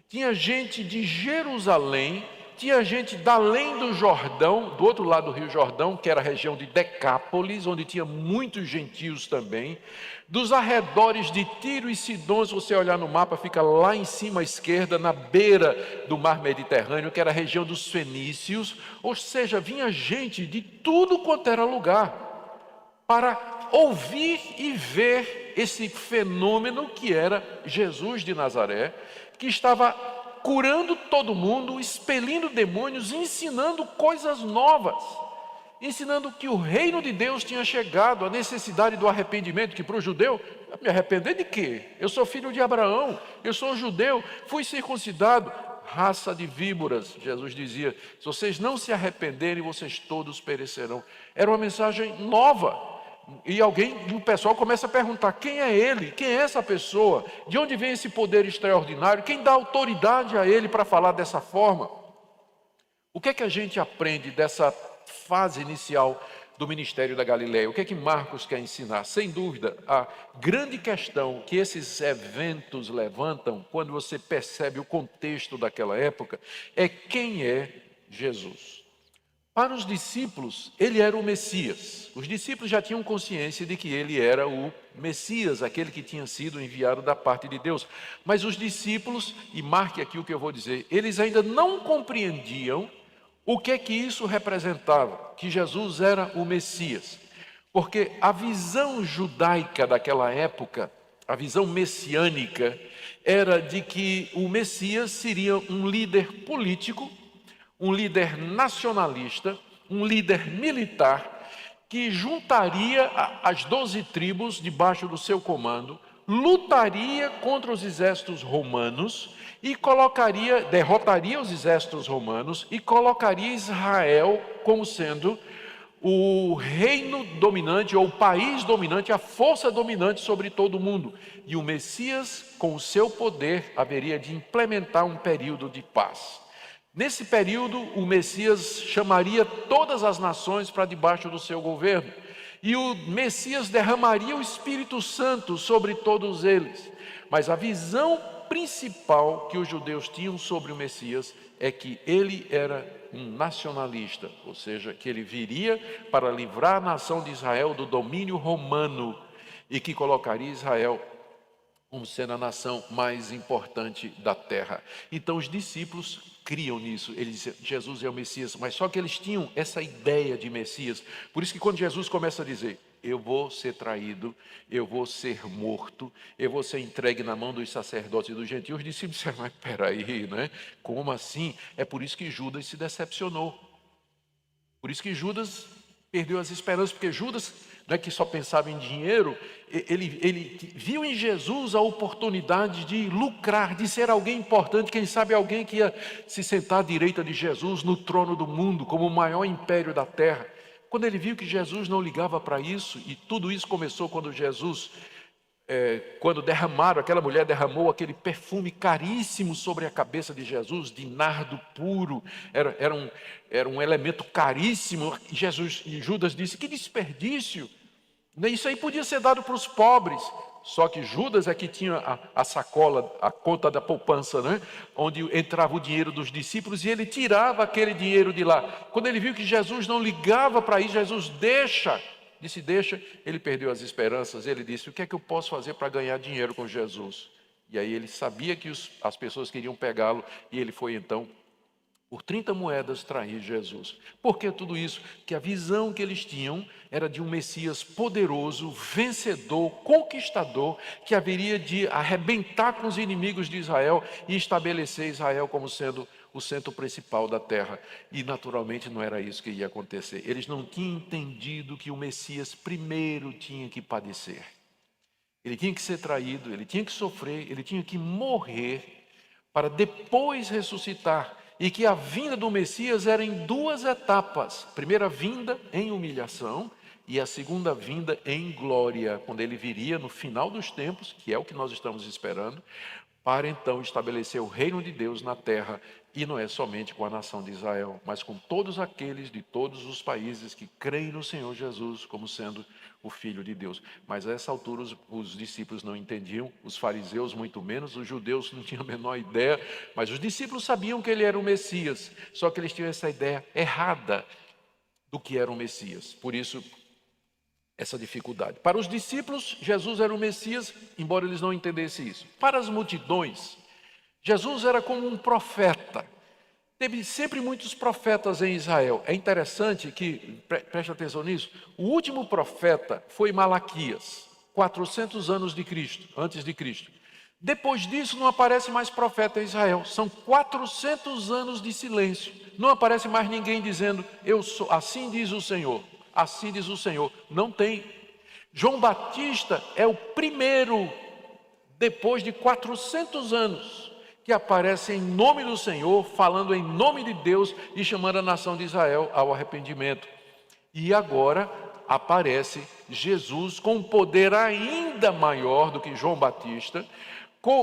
tinha gente de Jerusalém, tinha gente da além do Jordão, do outro lado do Rio Jordão, que era a região de Decápolis, onde tinha muitos gentios também, dos arredores de Tiro e Sidom. Se você olhar no mapa, fica lá em cima à esquerda, na beira do mar Mediterrâneo, que era a região dos fenícios. Ou seja, vinha gente de tudo quanto era lugar para ouvir e ver esse fenômeno que era Jesus de Nazaré, que estava curando todo mundo, expelindo demônios, ensinando coisas novas, ensinando que o reino de Deus tinha chegado, a necessidade do arrependimento, que para o judeu, me arrepender de quê? Eu sou filho de Abraão, eu sou judeu, fui circuncidado, raça de víboras. Jesus dizia: se vocês não se arrependerem, vocês todos perecerão. Era uma mensagem nova. E o pessoal começa a perguntar: quem é ele? Quem é essa pessoa? De onde vem esse poder extraordinário? Quem dá autoridade a ele para falar dessa forma? O que é que a gente aprende dessa fase inicial do ministério da Galileia? O que é que Marcos quer ensinar? Sem dúvida, a grande questão que esses eventos levantam, quando você percebe o contexto daquela época, é: quem é Jesus? Para os discípulos, ele era o Messias. Os discípulos já tinham consciência de que ele era o Messias, aquele que tinha sido enviado da parte de Deus. Mas os discípulos, e marque aqui o que eu vou dizer, eles ainda não compreendiam o que é que isso representava, que Jesus era o Messias. Porque a visão judaica daquela época, a visão messiânica, era de que o Messias seria um líder político, um líder nacionalista, um líder militar, que juntaria as 12 tribos debaixo do seu comando, lutaria contra os exércitos romanos e derrotaria os exércitos romanos e colocaria Israel como sendo o reino dominante, ou o país dominante, a força dominante sobre todo o mundo. E o Messias, com o seu poder, haveria de implementar um período de paz. Nesse período, o Messias chamaria todas as nações para debaixo do seu governo. E o Messias derramaria o Espírito Santo sobre todos eles. Mas a visão principal que os judeus tinham sobre o Messias é que ele era um nacionalista, ou seja, que ele viria para livrar a nação de Israel do domínio romano e que colocaria Israel como sendo a nação mais importante da terra. Então os discípulos criam nisso, eles dizem, Jesus é o Messias, mas só que eles tinham essa ideia de Messias. Por isso que quando Jesus começa a dizer, eu vou ser traído, eu vou ser morto, eu vou ser entregue na mão dos sacerdotes e dos gentios, os discípulos disseram, mas peraí, né? Como assim? É por isso que Judas se decepcionou. Por isso que Judas perdeu as esperanças, porque Judas, não é que só pensava em dinheiro, ele viu em Jesus a oportunidade de lucrar, de ser alguém importante, quem sabe alguém que ia se sentar à direita de Jesus no trono do mundo, como o maior império da terra. Quando ele viu que Jesus não ligava para isso, e tudo isso começou quando quando aquela mulher derramou aquele perfume caríssimo sobre a cabeça de Jesus, de nardo puro, era um elemento caríssimo, e Judas disse, que desperdício, isso aí podia ser dado para os pobres. Só que Judas é que tinha a sacola, a conta da poupança, né? Onde entrava o dinheiro dos discípulos e ele tirava aquele dinheiro de lá. Quando ele viu que Jesus não ligava para isso, Jesus disse deixa, ele perdeu as esperanças. Ele disse, o que é que eu posso fazer para ganhar dinheiro com Jesus? E aí ele sabia que as pessoas queriam pegá-lo e ele foi então, por 30 moedas, trair Jesus. Por que tudo isso? Que a visão que eles tinham era de um Messias poderoso, vencedor, conquistador, que haveria de arrebentar com os inimigos de Israel e estabelecer Israel como sendo o centro principal da terra. E naturalmente não era isso que ia acontecer. Eles não tinham entendido que o Messias primeiro tinha que padecer. Ele tinha que ser traído, ele tinha que sofrer, ele tinha que morrer para depois ressuscitar. E que a vinda do Messias era em duas etapas. A primeira vinda em humilhação e a segunda vinda em glória, quando ele viria no final dos tempos, que é o que nós estamos esperando, para então estabelecer o reino de Deus na terra. E não é somente com a nação de Israel, mas com todos aqueles de todos os países que creem no Senhor Jesus como sendo o Filho de Deus. Mas a essa altura os discípulos não entendiam, os fariseus muito menos, os judeus não tinham a menor ideia, mas os discípulos sabiam que ele era o Messias, só que eles tinham essa ideia errada do que era o Messias. Por isso, essa dificuldade. Para os discípulos, Jesus era o Messias, embora eles não entendessem isso. Para as multidões, Jesus era como um profeta. Teve sempre muitos profetas em Israel. É interessante que, preste atenção nisso, o último profeta foi Malaquias, 400 anos de Cristo, antes de Cristo. Depois disso não aparece mais profeta em Israel. São 400 anos de silêncio. Não aparece mais ninguém dizendo, eu sou, assim diz o Senhor. Assim diz o Senhor. Não tem. João Batista é o primeiro, depois de 400 anos, que aparece em nome do Senhor, falando em nome de Deus e chamando a nação de Israel ao arrependimento. E agora aparece Jesus com um poder ainda maior do que João Batista,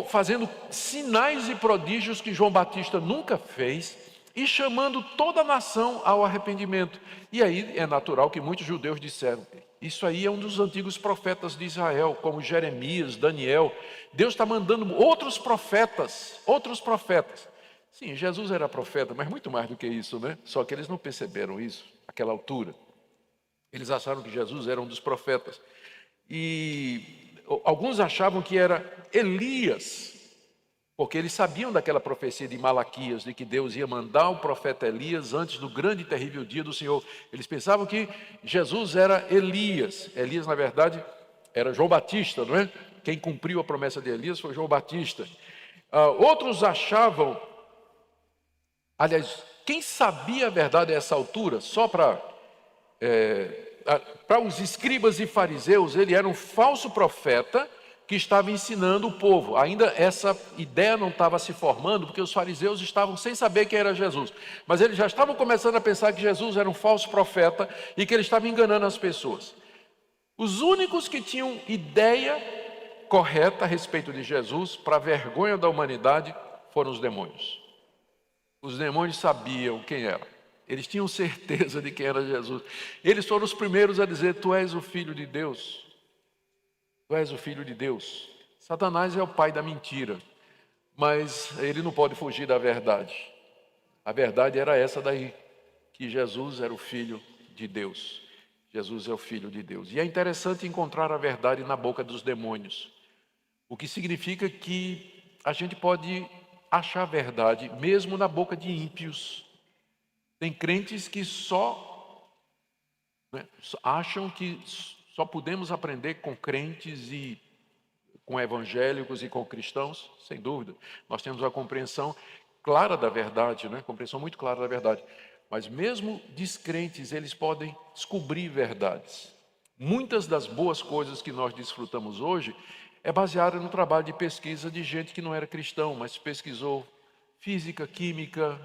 fazendo sinais e prodígios que João Batista nunca fez e chamando toda a nação ao arrependimento. E aí é natural que muitos judeus disseram, isso aí é um dos antigos profetas de Israel, como Jeremias, Daniel. Deus está mandando outros profetas. Sim, Jesus era profeta, mas muito mais do que isso, né? Só que eles não perceberam isso, naquela altura. Eles acharam que Jesus era um dos profetas. E alguns achavam que era Elias, porque eles sabiam daquela profecia de Malaquias, de que Deus ia mandar o profeta Elias antes do grande e terrível dia do Senhor. Eles pensavam que Jesus era Elias. Elias, na verdade, era João Batista, não é? Quem cumpriu a promessa de Elias foi João Batista. Outros achavam, aliás, quem sabia a verdade a essa altura, só para os escribas e fariseus, ele era um falso profeta que estava ensinando o povo. Ainda essa ideia não estava se formando, porque os fariseus estavam sem saber quem era Jesus. Mas eles já estavam começando a pensar que Jesus era um falso profeta e que ele estava enganando as pessoas. Os únicos que tinham ideia correta a respeito de Jesus, para a vergonha da humanidade, foram os demônios. Os demônios sabiam quem era. Eles tinham certeza de quem era Jesus. Eles foram os primeiros a dizer: tu és o Filho de Deus. Tu és o Filho de Deus. Satanás é o pai da mentira, mas ele não pode fugir da verdade. A verdade era essa daí, que Jesus era o Filho de Deus. Jesus é o Filho de Deus. E é interessante encontrar a verdade na boca dos demônios, o que significa que a gente pode achar a verdade mesmo na boca de ímpios. Tem crentes que acham que só podemos aprender com crentes e com evangélicos e com cristãos. Sem dúvida, nós temos uma compreensão clara da verdade, compreensão muito clara da verdade. Mas mesmo descrentes, eles podem descobrir verdades. Muitas das boas coisas que nós desfrutamos hoje é baseada no trabalho de pesquisa de gente que não era cristão, mas pesquisou física, química,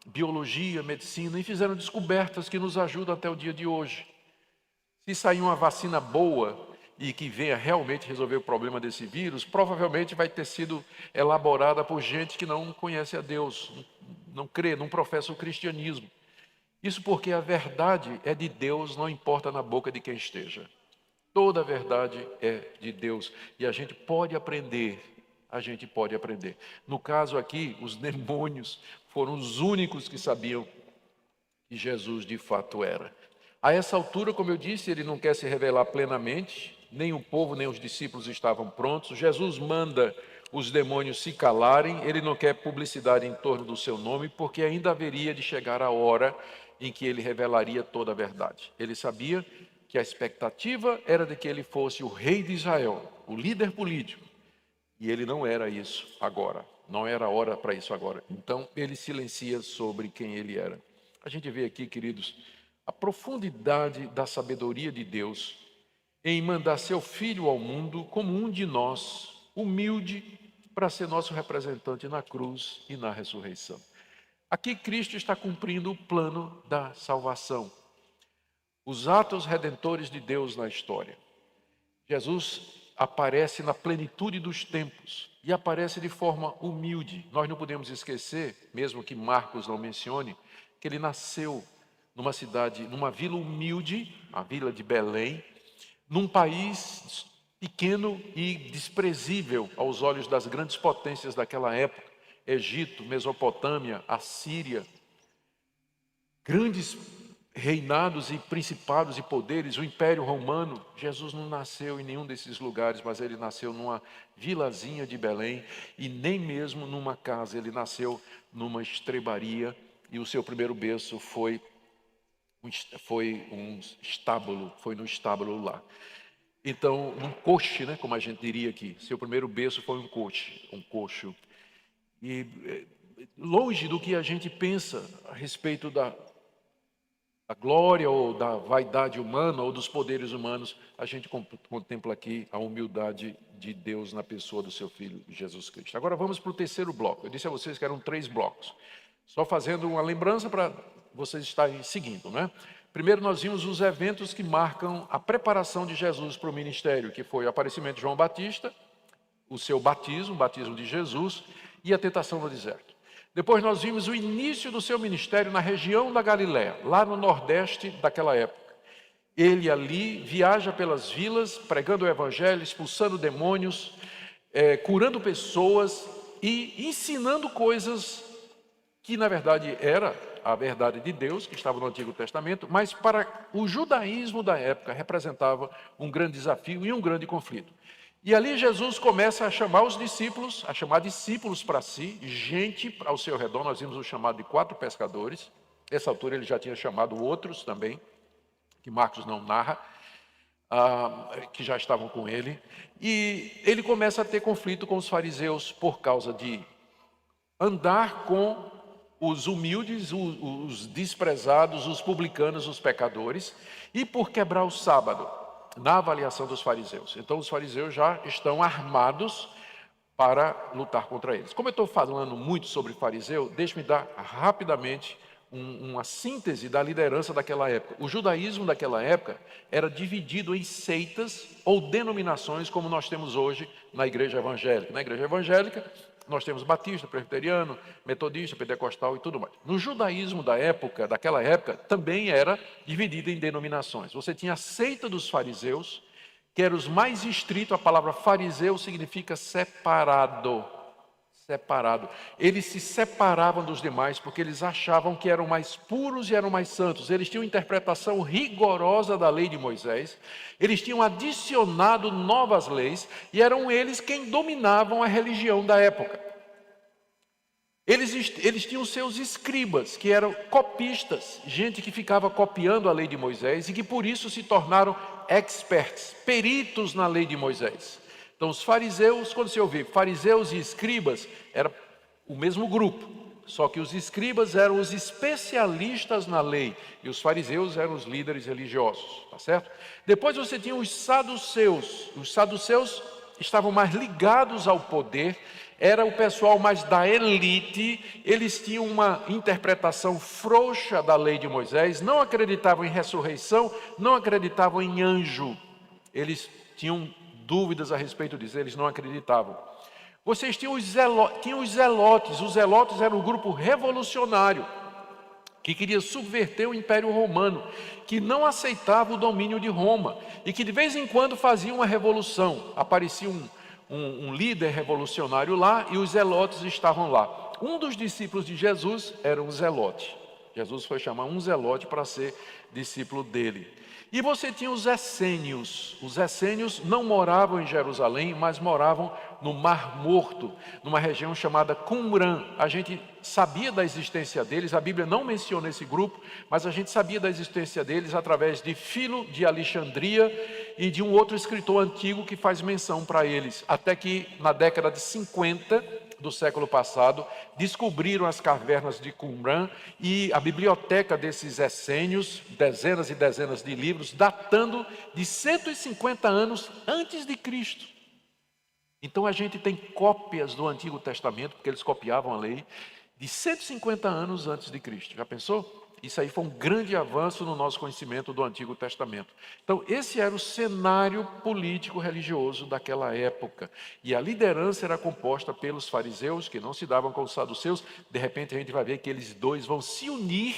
biologia, medicina, e fizeram descobertas que nos ajudam até o dia de hoje. Se sair uma vacina boa e que venha realmente resolver o problema desse vírus, provavelmente vai ter sido elaborada por gente que não conhece a Deus, não crê, não professa o cristianismo. Isso porque a verdade é de Deus, não importa na boca de quem esteja. Toda a verdade é de Deus e a gente pode aprender. No caso aqui, os demônios foram os únicos que sabiam que Jesus de fato era. A essa altura, como eu disse, ele não quer se revelar plenamente, nem o povo, nem os discípulos estavam prontos. Jesus manda os demônios se calarem, ele não quer publicidade em torno do seu nome, porque ainda haveria de chegar a hora em que ele revelaria toda a verdade. Ele sabia que a expectativa era de que ele fosse o rei de Israel, o líder político. E ele não era isso agora, não era a hora para isso agora. Então, ele silencia sobre quem ele era. A gente vê aqui, queridos, a profundidade da sabedoria de Deus em mandar seu Filho ao mundo como um de nós, humilde, para ser nosso representante na cruz e na ressurreição. Aqui Cristo está cumprindo o plano da salvação, os atos redentores de Deus na história. Jesus aparece na plenitude dos tempos e aparece de forma humilde. Nós não podemos esquecer, mesmo que Marcos não mencione, que ele nasceu numa cidade, numa vila humilde, a vila de Belém, num país pequeno e desprezível aos olhos das grandes potências daquela época, Egito, Mesopotâmia, Assíria, grandes reinados e principados e poderes, o Império Romano. Jesus não nasceu em nenhum desses lugares, mas ele nasceu numa vilazinha de Belém e nem mesmo numa casa, ele nasceu numa estrebaria e o seu primeiro berço foi um estábulo, foi no estábulo lá. Então, um coche, como a gente diria aqui, seu primeiro berço foi um coxo. E longe do que a gente pensa a respeito da glória ou da vaidade humana ou dos poderes humanos, a gente contempla aqui a humildade de Deus na pessoa do seu Filho Jesus Cristo. Agora vamos para o terceiro bloco. Eu disse a vocês que eram 3 blocos. Só fazendo uma lembrança para vocês estarem seguindo, Primeiro nós vimos os eventos que marcam a preparação de Jesus para o ministério, que foi o aparecimento de João Batista, o seu batismo, o batismo de Jesus e a tentação no deserto. Depois nós vimos o início do seu ministério na região da Galiléia, lá no nordeste daquela época. Ele ali viaja pelas vilas, pregando o evangelho, expulsando demônios, curando pessoas e ensinando coisas que na verdade era a verdade de Deus, que estava no Antigo Testamento, mas para o judaísmo da época representava um grande desafio e um grande conflito. E ali Jesus começa a chamar os discípulos, a chamar discípulos para si, gente ao seu redor. Nós vimos o chamado de 4 pescadores. Nessa altura ele já tinha chamado outros também, que Marcos não narra, que já estavam com ele. E ele começa a ter conflito com os fariseus por causa de andar com os humildes, os desprezados, os publicanos, os pecadores, e por quebrar o sábado. na avaliação dos fariseus. Então, os fariseus já estão armados para lutar contra eles. Como eu estou falando muito sobre fariseu, deixe-me dar rapidamente uma síntese da liderança daquela época. O judaísmo daquela época era dividido em seitas ou denominações, como nós temos hoje na igreja evangélica. Na igreja evangélica, nós temos batista, presbiteriano, metodista, pentecostal e tudo mais. No judaísmo daquela época, também era dividido em denominações. Você tinha a seita dos fariseus, que eram os mais estritos. A palavra fariseu significa separado. Separado. Eles se separavam dos demais porque eles achavam que eram mais puros e eram mais santos. Eles tinham interpretação rigorosa da lei de Moisés. Eles tinham adicionado novas leis e eram eles quem dominavam a religião da época. Eles tinham seus escribas, que eram copistas, gente que ficava copiando a lei de Moisés e que por isso se tornaram experts, peritos na lei de Moisés. Então, os fariseus, quando você ouvir fariseus e escribas, era o mesmo grupo, só que os escribas eram os especialistas na lei e os fariseus eram os líderes religiosos, tá certo? Depois você tinha os saduceus. Os saduceus estavam mais ligados ao poder, era o pessoal mais da elite. Eles tinham uma interpretação frouxa da lei de Moisés, não acreditavam em ressurreição, não acreditavam em anjo. Eles tinham dúvidas a respeito disso, eles não acreditavam. Vocês tinham os zelotes. Os zelotes eram um grupo revolucionário que queria subverter o Império Romano, que não aceitava o domínio de Roma e que de vez em quando fazia uma revolução. Aparecia um líder revolucionário lá e os zelotes estavam lá. Um dos discípulos de Jesus era um zelote. Jesus foi chamar um zelote para ser discípulo dele. E você tinha os essênios. Os essênios não moravam em Jerusalém, mas moravam no Mar Morto, numa região chamada Qumran. A gente sabia da existência deles, a Bíblia não menciona esse grupo, mas a gente sabia da existência deles através de Filo de Alexandria e de um outro escritor antigo que faz menção para eles. Até que na década de 50 do século passado, descobriram as cavernas de Qumran e a biblioteca desses essênios, dezenas e dezenas de livros, datando de 150 anos antes de Cristo. Então a gente tem cópias do Antigo Testamento, porque eles copiavam a lei, de 150 anos antes de Cristo. Já pensou? Isso aí foi um grande avanço no nosso conhecimento do Antigo Testamento. Então, esse era o cenário político-religioso daquela época. E a liderança era composta pelos fariseus, que não se davam com os saduceus. De repente, a gente vai ver que eles dois vão se unir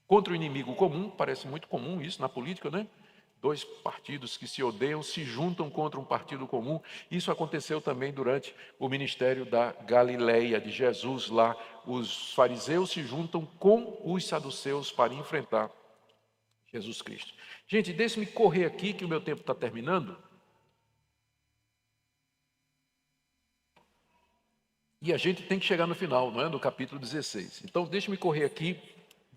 contra o inimigo comum. Parece muito comum isso na política, né? Dois partidos que se odeiam se juntam contra um partido comum. Isso aconteceu também durante o ministério da Galileia, de Jesus lá. Os fariseus se juntam com os saduceus para enfrentar Jesus Cristo. Gente, deixe-me correr aqui que o meu tempo está terminando. E a gente tem que chegar no final, não é? No capítulo 16. Então, deixe-me correr aqui.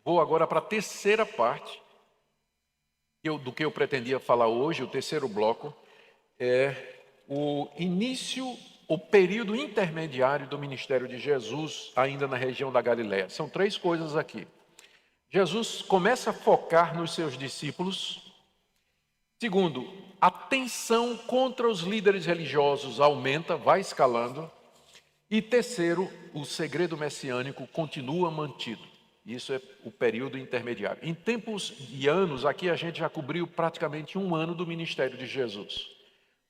Vou agora para a terceira parte do que eu pretendia falar hoje. O terceiro bloco é o início, o período intermediário do ministério de Jesus, ainda na região da Galileia. São três coisas aqui. Jesus começa a focar nos seus discípulos. Segundo, a tensão contra os líderes religiosos aumenta, vai escalando. E terceiro, o segredo messiânico continua mantido. Isso é o período intermediário. Em tempos e anos, aqui a gente já cobriu praticamente um ano do ministério de Jesus.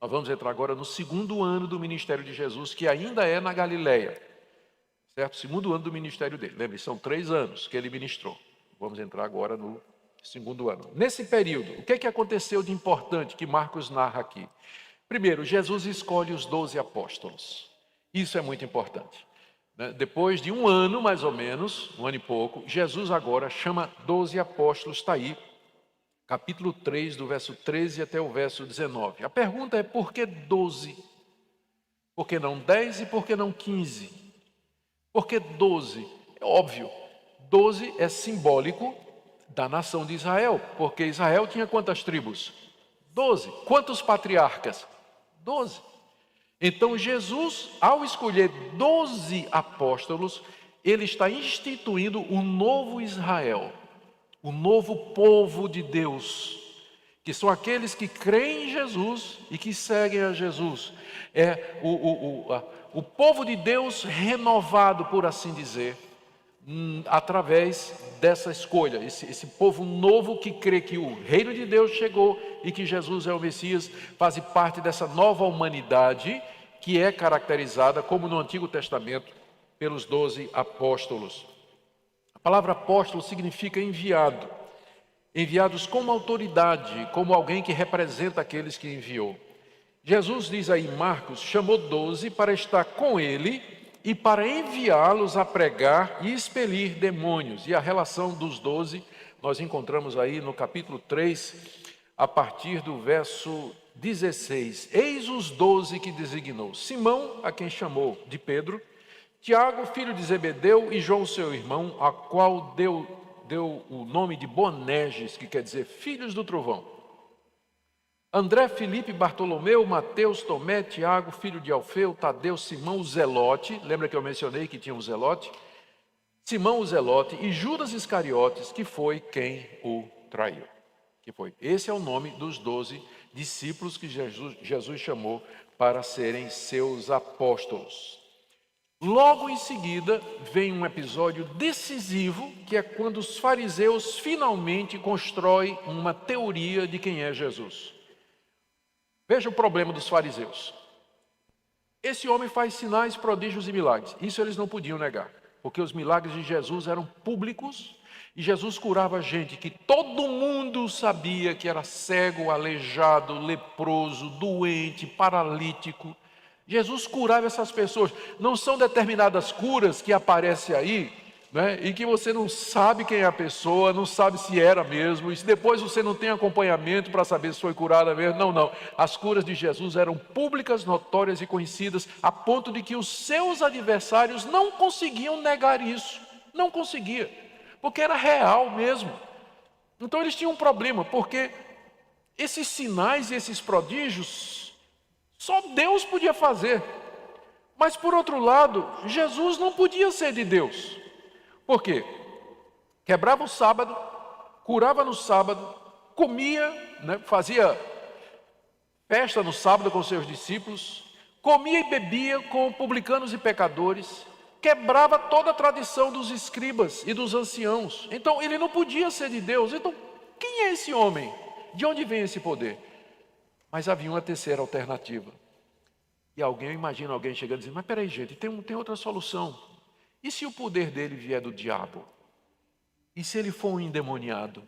Nós vamos entrar agora no segundo ano do ministério de Jesus, que ainda é na Galileia. Certo? Segundo ano do ministério dele. Lembre, são 3 anos que ele ministrou. Vamos entrar agora no segundo ano. Nesse período, o que aconteceu de importante que Marcos narra aqui? Primeiro, Jesus escolhe os 12 apóstolos. Isso é muito importante. Depois de um ano, mais ou menos, um ano e pouco, Jesus agora chama 12 apóstolos. Está aí, capítulo 3, do verso 13 até o verso 19. A pergunta é: por que 12? Por que não 10 e por que não 15? Por que 12? É óbvio, 12 é simbólico da nação de Israel, porque Israel tinha quantas tribos? 12. Quantos patriarcas? 12. Então Jesus, ao escolher 12 apóstolos, ele está instituindo um novo Israel, o novo povo de Deus, que são aqueles que creem em Jesus e que seguem a Jesus. É o povo de Deus renovado, por assim dizer, através dessa escolha. Esse povo novo que crê que o reino de Deus chegou e que Jesus é o Messias, faz parte dessa nova humanidade que é caracterizada, como no Antigo Testamento, pelos 12 apóstolos. A palavra apóstolo significa enviado. Enviados como autoridade, como alguém que representa aqueles que enviou. Jesus diz aí em Marcos, chamou 12 para estar com ele e para enviá-los a pregar e expelir demônios. E a relação dos 12 nós encontramos aí no capítulo 3, a partir do verso 16. Eis os 12 que designou: Simão, a quem chamou de Pedro, Tiago, filho de Zebedeu, e João, seu irmão, a qual deu o nome de Boanerges, que quer dizer filhos do trovão. André, Filipe, Bartolomeu, Mateus, Tomé, Tiago, filho de Alfeu, Tadeu, Simão, o Zelote, lembra que eu mencionei que tinha um Zelote? Simão, o Zelote, e Judas Iscariotes, que foi quem o traiu. Esse é o nome dos 12 discípulos que Jesus chamou para serem seus apóstolos. Logo em seguida, vem um episódio decisivo, que é quando os fariseus finalmente constroem uma teoria de quem é Jesus. Veja o problema dos fariseus. Esse homem faz sinais, prodígios e milagres. Isso eles não podiam negar, porque os milagres de Jesus eram públicos e Jesus curava gente que todo mundo sabia que era cego, aleijado, leproso, doente, paralítico. Jesus curava essas pessoas. Não são determinadas curas que aparecem aí, né, e que você não sabe quem é a pessoa, não sabe se era mesmo, e se depois você não tem acompanhamento para saber se foi curada mesmo. Não. As curas de Jesus eram públicas, notórias e conhecidas, a ponto de que os seus adversários não conseguiam negar isso. Não conseguia, porque era real mesmo. Então eles tinham um problema, porque esses sinais e esses prodígios só Deus podia fazer. Mas por outro lado, Jesus não podia ser de Deus. Por quê? Quebrava o sábado, curava no sábado, comia, né, fazia festa no sábado com seus discípulos, comia e bebia com publicanos e pecadores, quebrava toda a tradição dos escribas e dos anciãos. Então ele não podia ser de Deus. Então quem é esse homem? De onde vem esse poder? Mas havia uma terceira alternativa. E eu imagino alguém chegando e dizendo: mas peraí, gente, tem outra solução. E se o poder dele vier do diabo? E se ele for um endemoniado?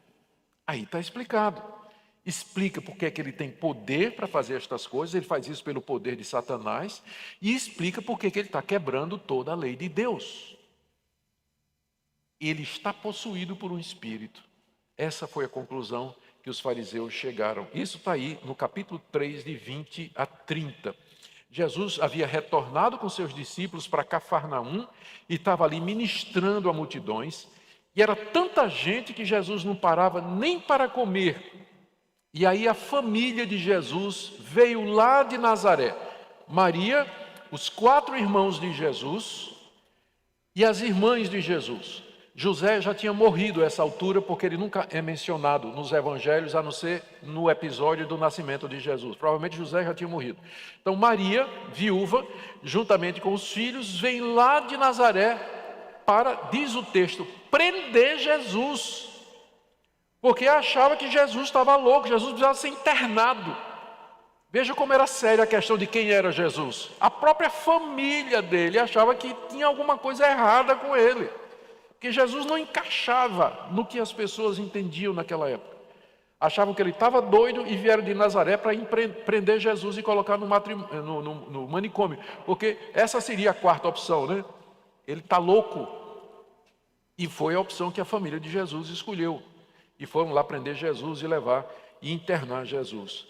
Aí está explicado. Explica porque é que ele tem poder para fazer estas coisas. Ele faz isso pelo poder de Satanás. E explica porque que ele está quebrando toda a lei de Deus. Ele está possuído por um espírito. Essa foi a conclusão que os fariseus chegaram. Isso está aí no capítulo 3, de 20 a 30. Jesus havia retornado com seus discípulos para Cafarnaum e estava ali ministrando a multidões. E era tanta gente que Jesus não parava nem para comer. E aí a família de Jesus veio lá de Nazaré. Maria, os 4 irmãos de Jesus e as irmãs de Jesus. José já tinha morrido a essa altura, porque ele nunca é mencionado nos evangelhos, a não ser no episódio do nascimento de Jesus. Provavelmente José já tinha morrido. Então Maria, viúva, juntamente com os filhos, vem lá de Nazaré para, diz o texto, prender Jesus. Porque achava que Jesus estava louco, Jesus precisava ser internado. Veja como era séria a questão de quem era Jesus. A própria família dele achava que tinha alguma coisa errada com ele. Porque Jesus não encaixava no que as pessoas entendiam naquela época. Achavam que ele estava doido e vieram de Nazaré para prender Jesus e colocar no manicômio. Porque essa seria a quarta opção, né? Ele está louco. E foi a opção que a família de Jesus escolheu. E foram lá prender Jesus e levar e internar Jesus.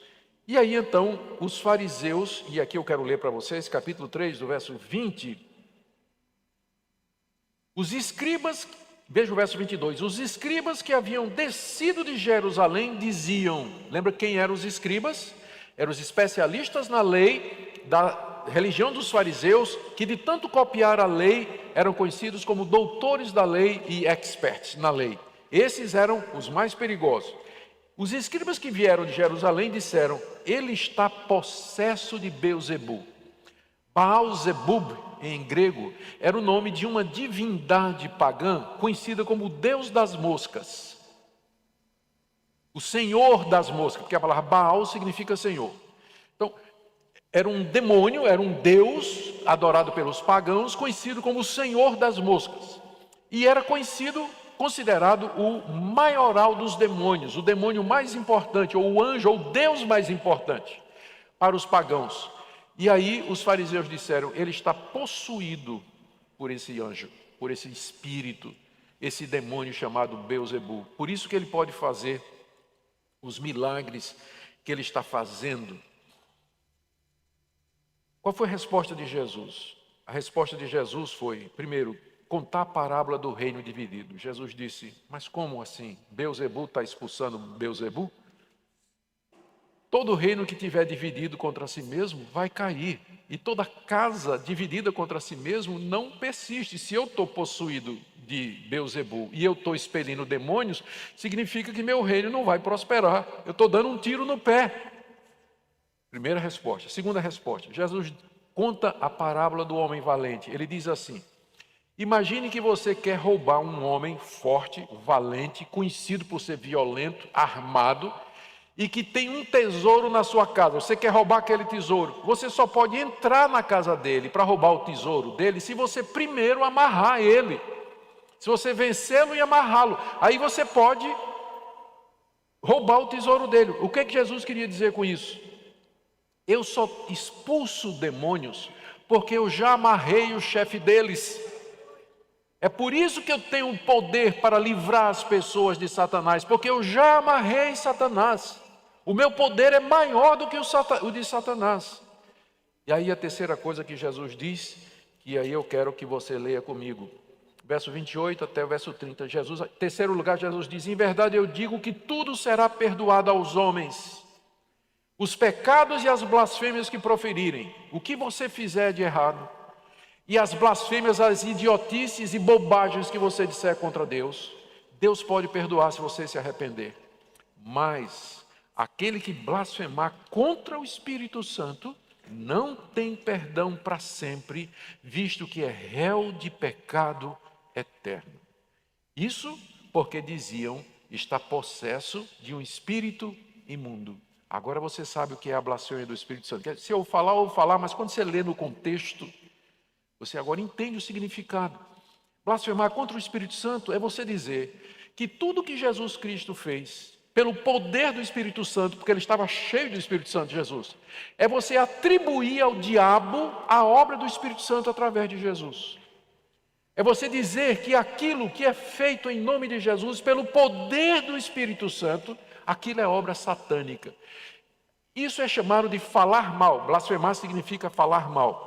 E aí então os fariseus, e aqui eu quero ler para vocês, capítulo 3, do verso 20... Os escribas, veja o verso 22, os escribas que haviam descido de Jerusalém diziam, lembra quem eram os escribas? Eram os especialistas na lei da religião dos fariseus, que de tanto copiar a lei, eram conhecidos como doutores da lei e experts na lei. Esses eram os mais perigosos. Os escribas que vieram de Jerusalém disseram: ele está possesso de Beelzebul. Baal-zebub, em grego, era o nome de uma divindade pagã conhecida como o Deus das moscas. O Senhor das moscas, porque a palavra Baal significa Senhor. Então, era um demônio, era um Deus adorado pelos pagãos, conhecido como o Senhor das moscas. E era considerado o maioral dos demônios, o demônio mais importante, ou o anjo, ou o Deus mais importante para os pagãos. E aí os fariseus disseram: ele está possuído por esse anjo, por esse espírito, esse demônio chamado Beelzebul. Por isso que ele pode fazer os milagres que ele está fazendo. Qual foi a resposta de Jesus? A resposta de Jesus foi, primeiro, contar a parábola do reino dividido. Jesus disse: mas como assim? Beelzebul está expulsando Beelzebul? Todo reino que tiver dividido contra si mesmo vai cair. E toda casa dividida contra si mesmo não persiste. Se eu estou possuído de Beelzebul e eu estou expelindo demônios, significa que meu reino não vai prosperar. Eu estou dando um tiro no pé. Primeira resposta. Segunda resposta. Jesus conta a parábola do homem valente. Ele diz assim: imagine que você quer roubar um homem forte, valente, conhecido por ser violento, armado, e que tem um tesouro na sua casa. Você quer roubar aquele tesouro. Você só pode entrar na casa dele para roubar o tesouro dele se você primeiro amarrar ele. Se você vencê-lo e amarrá-lo, aí você pode roubar o tesouro dele. O que Jesus queria dizer com isso? Eu só expulso demônios porque eu já amarrei o chefe deles. É por isso que eu tenho o poder para livrar as pessoas de Satanás, porque eu já amarrei Satanás. O meu poder é maior do que o de Satanás. E aí a terceira coisa que Jesus diz, que aí eu quero que você leia comigo. Verso 28 até o verso 30. Terceiro lugar, Jesus diz: em verdade eu digo que tudo será perdoado aos homens. Os pecados e as blasfêmias que proferirem, o que você fizer de errado, e as blasfêmias, as idiotices e bobagens que você disser contra Deus, Deus pode perdoar se você se arrepender. Mas aquele que blasfemar contra o Espírito Santo não tem perdão para sempre, visto que é réu de pecado eterno. Isso porque diziam: está possesso de um espírito imundo. Agora você sabe o que é a blasfêmia do Espírito Santo. Se eu falar, mas quando você lê no contexto, você agora entende o significado. Blasfemar contra o Espírito Santo é você dizer que tudo que Jesus Cristo fez, pelo poder do Espírito Santo, porque ele estava cheio do Espírito Santo, Jesus, é você atribuir ao diabo a obra do Espírito Santo através de Jesus. É você dizer que aquilo que é feito em nome de Jesus, pelo poder do Espírito Santo, aquilo é obra satânica. Isso é chamado de falar mal. Blasfemar significa falar mal.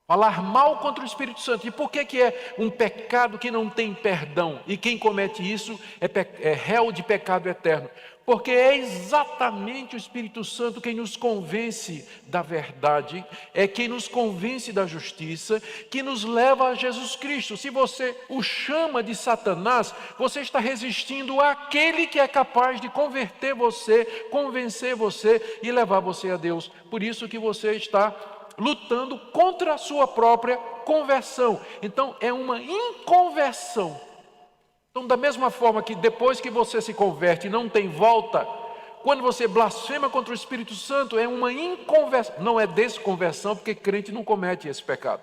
Falar mal contra o Espírito Santo. E por que é um pecado que não tem perdão? E quem comete isso é réu de pecado eterno. Porque é exatamente o Espírito Santo quem nos convence da verdade, é quem nos convence da justiça, que nos leva a Jesus Cristo. Se você o chama de Satanás, você está resistindo àquele que é capaz de converter você, convencer você e levar você a Deus. Por isso que você está lutando contra a sua própria conversão. Então é uma inconversão. Então, da mesma forma que depois que você se converte não tem volta, quando você blasfema contra o Espírito Santo é uma inconversão, não é desconversão, porque crente não comete esse pecado.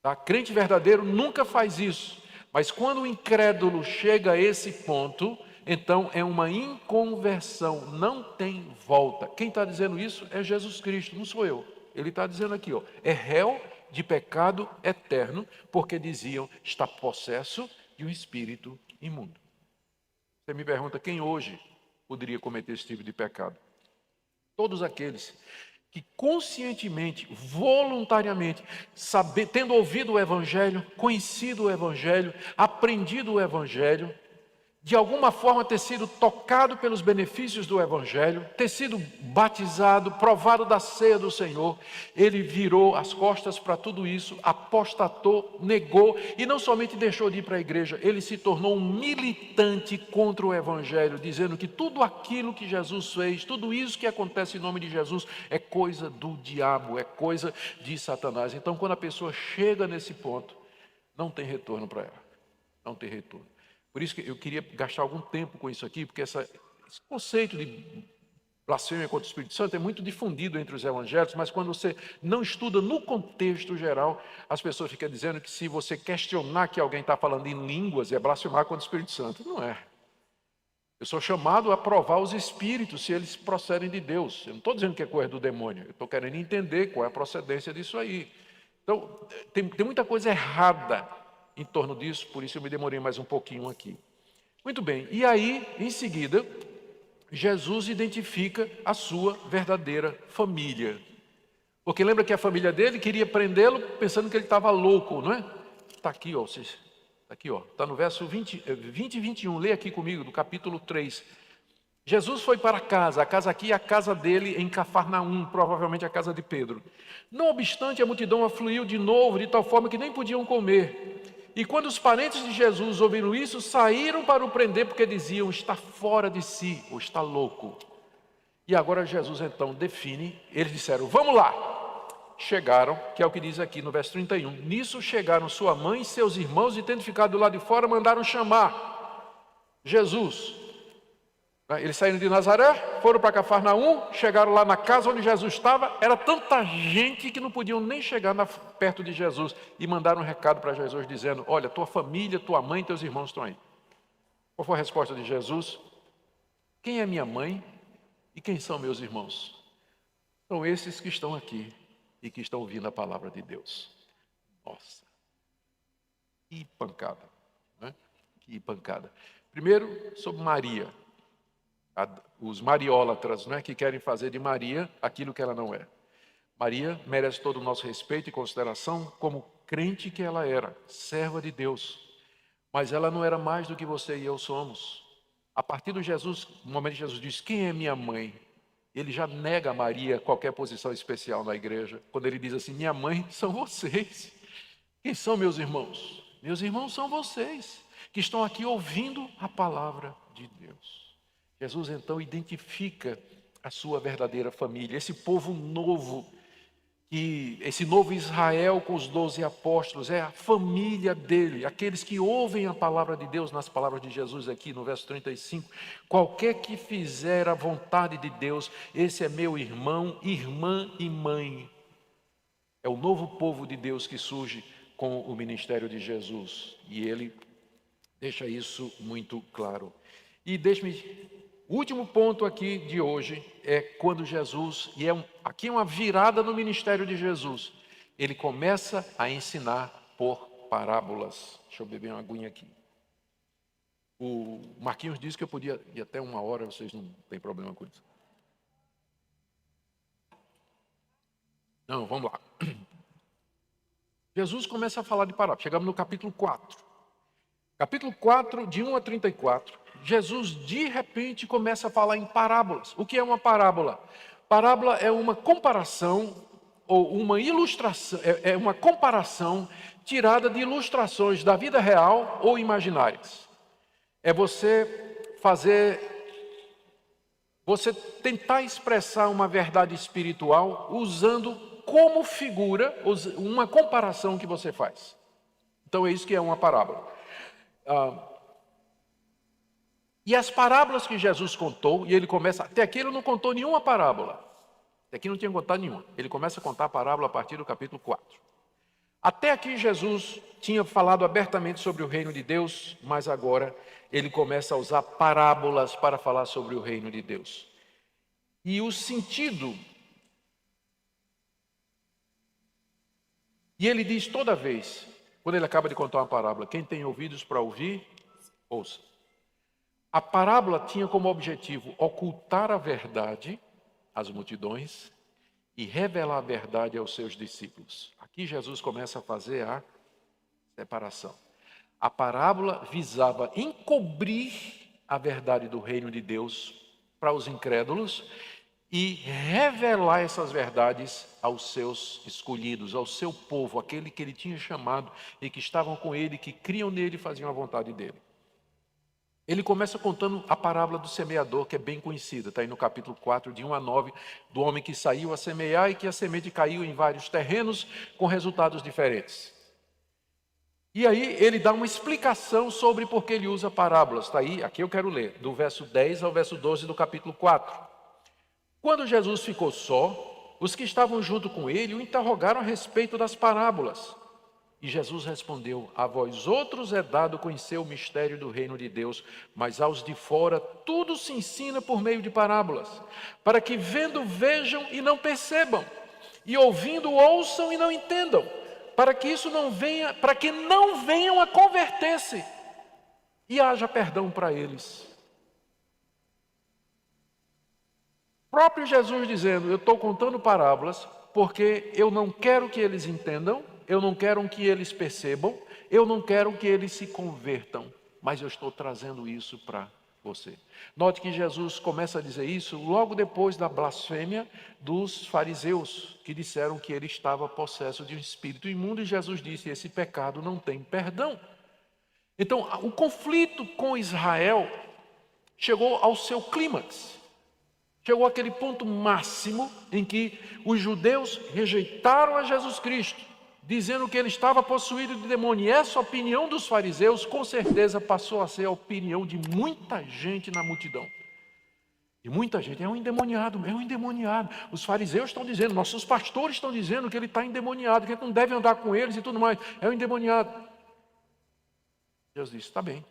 Tá? Crente verdadeiro nunca faz isso. Mas quando o incrédulo chega a esse ponto, então é uma inconversão, não tem volta. Quem está dizendo isso é Jesus Cristo, não sou eu. Ele está dizendo aqui, é réu de pecado eterno, porque diziam, está possesso de um espírito imundo. Você me pergunta, quem hoje poderia cometer esse tipo de pecado? Todos aqueles que conscientemente, voluntariamente, tendo ouvido o Evangelho, conhecido o Evangelho, aprendido o Evangelho, de alguma forma ter sido tocado pelos benefícios do Evangelho, ter sido batizado, provado da ceia do Senhor, ele virou as costas para tudo isso, apostatou, negou e não somente deixou de ir para a igreja, ele se tornou um militante contra o Evangelho, dizendo que tudo aquilo que Jesus fez, tudo isso que acontece em nome de Jesus é coisa do diabo, é coisa de Satanás. Então, quando a pessoa chega nesse ponto, não tem retorno para ela, não tem retorno. Por isso que eu queria gastar algum tempo com isso aqui, porque esse conceito de blasfêmia contra o Espírito Santo é muito difundido entre os evangélicos, mas quando você não estuda no contexto geral, as pessoas ficam dizendo que se você questionar que alguém está falando em línguas, é blasfemar contra o Espírito Santo. Não é. Eu sou chamado a provar os espíritos, se eles procedem de Deus. Eu não estou dizendo que é coisa do demônio, eu estou querendo entender qual é a procedência disso aí. Então, tem muita coisa errada em torno disso, por isso eu me demorei mais um pouquinho aqui. Muito bem, e aí, em seguida, Jesus identifica a sua verdadeira família. Porque lembra que a família dele queria prendê-lo pensando que ele estava louco, não é? Está aqui, ó, está no verso 20 e 21, lê aqui comigo, do capítulo 3. Jesus foi para casa, a casa aqui é a casa dele em Cafarnaum, provavelmente a casa de Pedro. Não obstante, a multidão afluiu de novo, de tal forma que nem podiam comer. E quando os parentes de Jesus ouviram isso, saíram para o prender, porque diziam, está fora de si, ou está louco. E agora Jesus então define, eles disseram, vamos lá. Chegaram, que é o que diz aqui no verso 31, nisso chegaram sua mãe e seus irmãos, e tendo ficado do lado de fora, mandaram chamar Jesus. Eles saíram de Nazaré, foram para Cafarnaum, chegaram lá na casa onde Jesus estava, era tanta gente que não podiam nem chegar perto de Jesus, e mandaram um recado para Jesus dizendo, olha, tua família, tua mãe e teus irmãos estão aí. Qual foi a resposta de Jesus? Quem é minha mãe e quem são meus irmãos? São esses que estão aqui e que estão ouvindo a palavra de Deus. Nossa, que pancada, né? Que pancada. Primeiro, sobre Maria. Os mariólatras, né, que querem fazer de Maria aquilo que ela não é. Maria merece todo o nosso respeito e consideração como crente que ela era, serva de Deus. Mas ela não era mais do que você e eu somos. A partir do momento que Jesus diz, quem é minha mãe? Ele já nega a Maria qualquer posição especial na igreja. Quando ele diz assim, minha mãe são vocês. Quem são meus irmãos? Meus irmãos são vocês, que estão aqui ouvindo a palavra de Deus. Jesus então identifica a sua verdadeira família, esse povo novo, esse novo Israel com os 12 apóstolos, é a família dele, aqueles que ouvem a palavra de Deus, nas palavras de Jesus aqui no verso 35, qualquer que fizer a vontade de Deus, esse é meu irmão, irmã e mãe. É o novo povo de Deus que surge com o ministério de Jesus, e ele deixa isso muito claro. E o último ponto aqui de hoje é quando Jesus, aqui é uma virada no ministério de Jesus, ele começa a ensinar por parábolas. Deixa eu beber uma aguinha aqui. O Marquinhos disse que eu podia ir até 1 hora, vocês não têm problema com isso. Não, vamos lá. Jesus começa a falar de parábolas, chegamos no capítulo 4. Capítulo 4, de 1 a 34. Jesus, de repente, começa a falar em parábolas. O que é uma parábola? Parábola é uma comparação, ou uma ilustração, é uma comparação tirada de ilustrações da vida real ou imaginárias. É você tentar expressar uma verdade espiritual usando como figura uma comparação que você faz. Então é isso que é uma parábola. E as parábolas que Jesus contou, e ele começa, até aqui ele não contou nenhuma parábola, até aqui não tinha contado nenhuma, ele começa a contar a parábola a partir do capítulo 4. Até aqui Jesus tinha falado abertamente sobre o reino de Deus, mas agora ele começa a usar parábolas para falar sobre o reino de Deus. E o sentido, e ele diz toda vez, quando ele acaba de contar uma parábola, quem tem ouvidos para ouvir, ouça. A parábola tinha como objetivo ocultar a verdade às multidões e revelar a verdade aos seus discípulos. Aqui Jesus começa a fazer a separação. A parábola visava encobrir a verdade do reino de Deus para os incrédulos e revelar essas verdades aos seus escolhidos, ao seu povo, aquele que ele tinha chamado e que estavam com ele, que criam nele e faziam a vontade dele. Ele começa contando a parábola do semeador, que é bem conhecida, está aí no capítulo 4, de 1 a 9, do homem que saiu a semear e que a semente caiu em vários terrenos com resultados diferentes. E aí ele dá uma explicação sobre por que ele usa parábolas. Está aí, aqui eu quero ler, do verso 10 ao verso 12 do capítulo 4. Quando Jesus ficou só, os que estavam junto com ele o interrogaram a respeito das parábolas. E Jesus respondeu: a vós outros é dado conhecer o mistério do reino de Deus, mas aos de fora tudo se ensina por meio de parábolas, para que vendo vejam e não percebam, e ouvindo ouçam e não entendam, para que não venham a converter-se e haja perdão para eles. O próprio Jesus dizendo: eu estou contando parábolas porque eu não quero que eles entendam, eu não quero que eles percebam, eu não quero que eles se convertam, mas eu estou trazendo isso para você. Note que Jesus começa a dizer isso logo depois da blasfêmia dos fariseus, que disseram que ele estava possesso de um espírito imundo, e Jesus disse: esse pecado não tem perdão. Então, o conflito com Israel chegou ao seu clímax. Chegou àquele ponto máximo em que os judeus rejeitaram a Jesus Cristo, dizendo que ele estava possuído de demônio. E essa opinião dos fariseus, com certeza, passou a ser a opinião de muita gente na multidão. E muita gente: é um endemoniado, é um endemoniado. Os fariseus estão dizendo, nossos pastores estão dizendo que ele está endemoniado, que não deve andar com eles e tudo mais. É um endemoniado. Deus disse: está bem.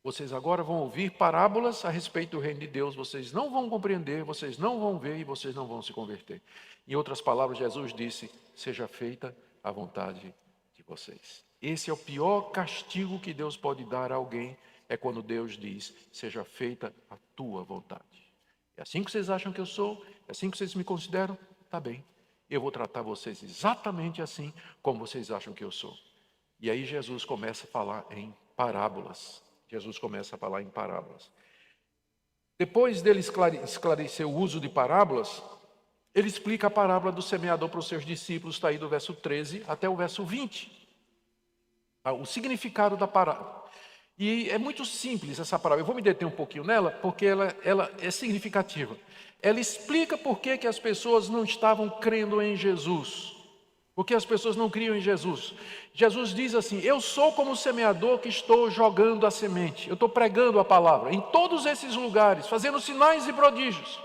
Vocês agora vão ouvir parábolas a respeito do reino de Deus, vocês não vão compreender, vocês não vão ver e vocês não vão se converter. Em outras palavras, Jesus disse: seja feita a vontade de vocês. Esse é o pior castigo que Deus pode dar a alguém, é quando Deus diz: seja feita a tua vontade. É assim que vocês acham que eu sou? É assim que vocês me consideram? Tá bem, eu vou tratar vocês exatamente assim como vocês acham que eu sou. E aí Jesus começa a falar em parábolas. Depois dele esclarecer o uso de parábolas, ele explica a parábola do semeador para os seus discípulos, está aí do verso 13 até o verso 20. O significado da parábola. E é muito simples essa parábola. Eu vou me deter um pouquinho nela, porque ela é significativa. Ela explica por que as pessoas não estavam crendo em Jesus. Porque as pessoas não criam em Jesus. Jesus diz assim: eu sou como o semeador que estou jogando a semente. Eu estou pregando a palavra em todos esses lugares, fazendo sinais e prodígios.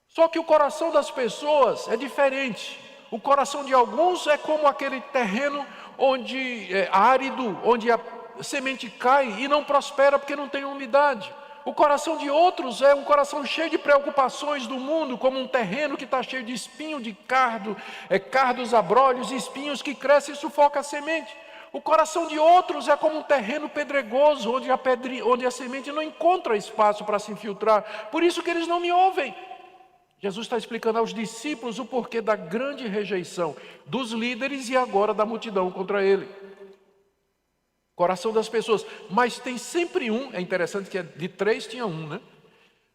Só que o coração das pessoas é diferente. O coração de alguns é como aquele terreno onde é árido, onde a semente cai e não prospera porque não tem umidade. O coração de outros é um coração cheio de preocupações do mundo, como um terreno que está cheio de espinho, de cardo, cardos, abrolhos e espinhos que crescem e sufocam a semente. O coração de outros é como um terreno pedregoso, onde a semente não encontra espaço para se infiltrar. Por isso que eles não me ouvem. Jesus está explicando aos discípulos o porquê da grande rejeição dos líderes e agora da multidão contra ele. Coração das pessoas, mas tem sempre um, é interessante que de 3 tinha um, né?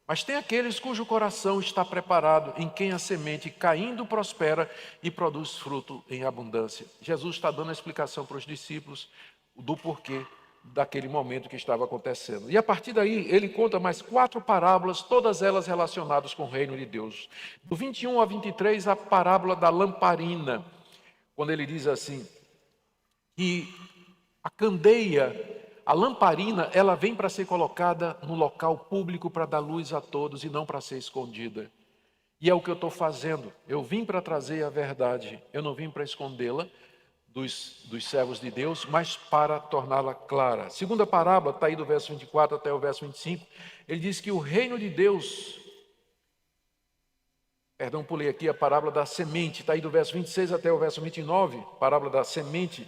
Mas tem aqueles cujo coração está preparado, em quem a semente caindo prospera e produz fruto em abundância. Jesus está dando a explicação para os discípulos do porquê daquele momento que estava acontecendo. E a partir daí ele conta mais 4 parábolas, todas elas relacionadas com o reino de Deus. Do 21 a 23, a parábola da lamparina, quando ele diz assim, que a candeia, a lamparina, ela vem para ser colocada no local público para dar luz a todos e não para ser escondida. E é o que eu estou fazendo. Eu vim para trazer a verdade. Eu não vim para escondê-la dos servos de Deus, mas para torná-la clara. Segunda parábola, está aí do verso 24 até o verso 25. Ele diz que o reino de Deus... Perdão, pulei aqui a parábola da semente. Está aí do verso 26 até o verso 29. Parábola da semente.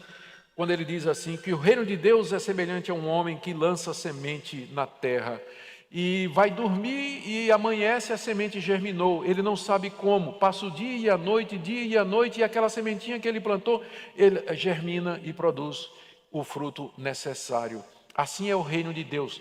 Quando ele diz assim, que o reino de Deus é semelhante a um homem que lança semente na terra e vai dormir e amanhece, a semente germinou, ele não sabe como, passa o dia e a noite, e aquela sementinha que ele plantou, ele germina e produz o fruto necessário. Assim é o reino de Deus.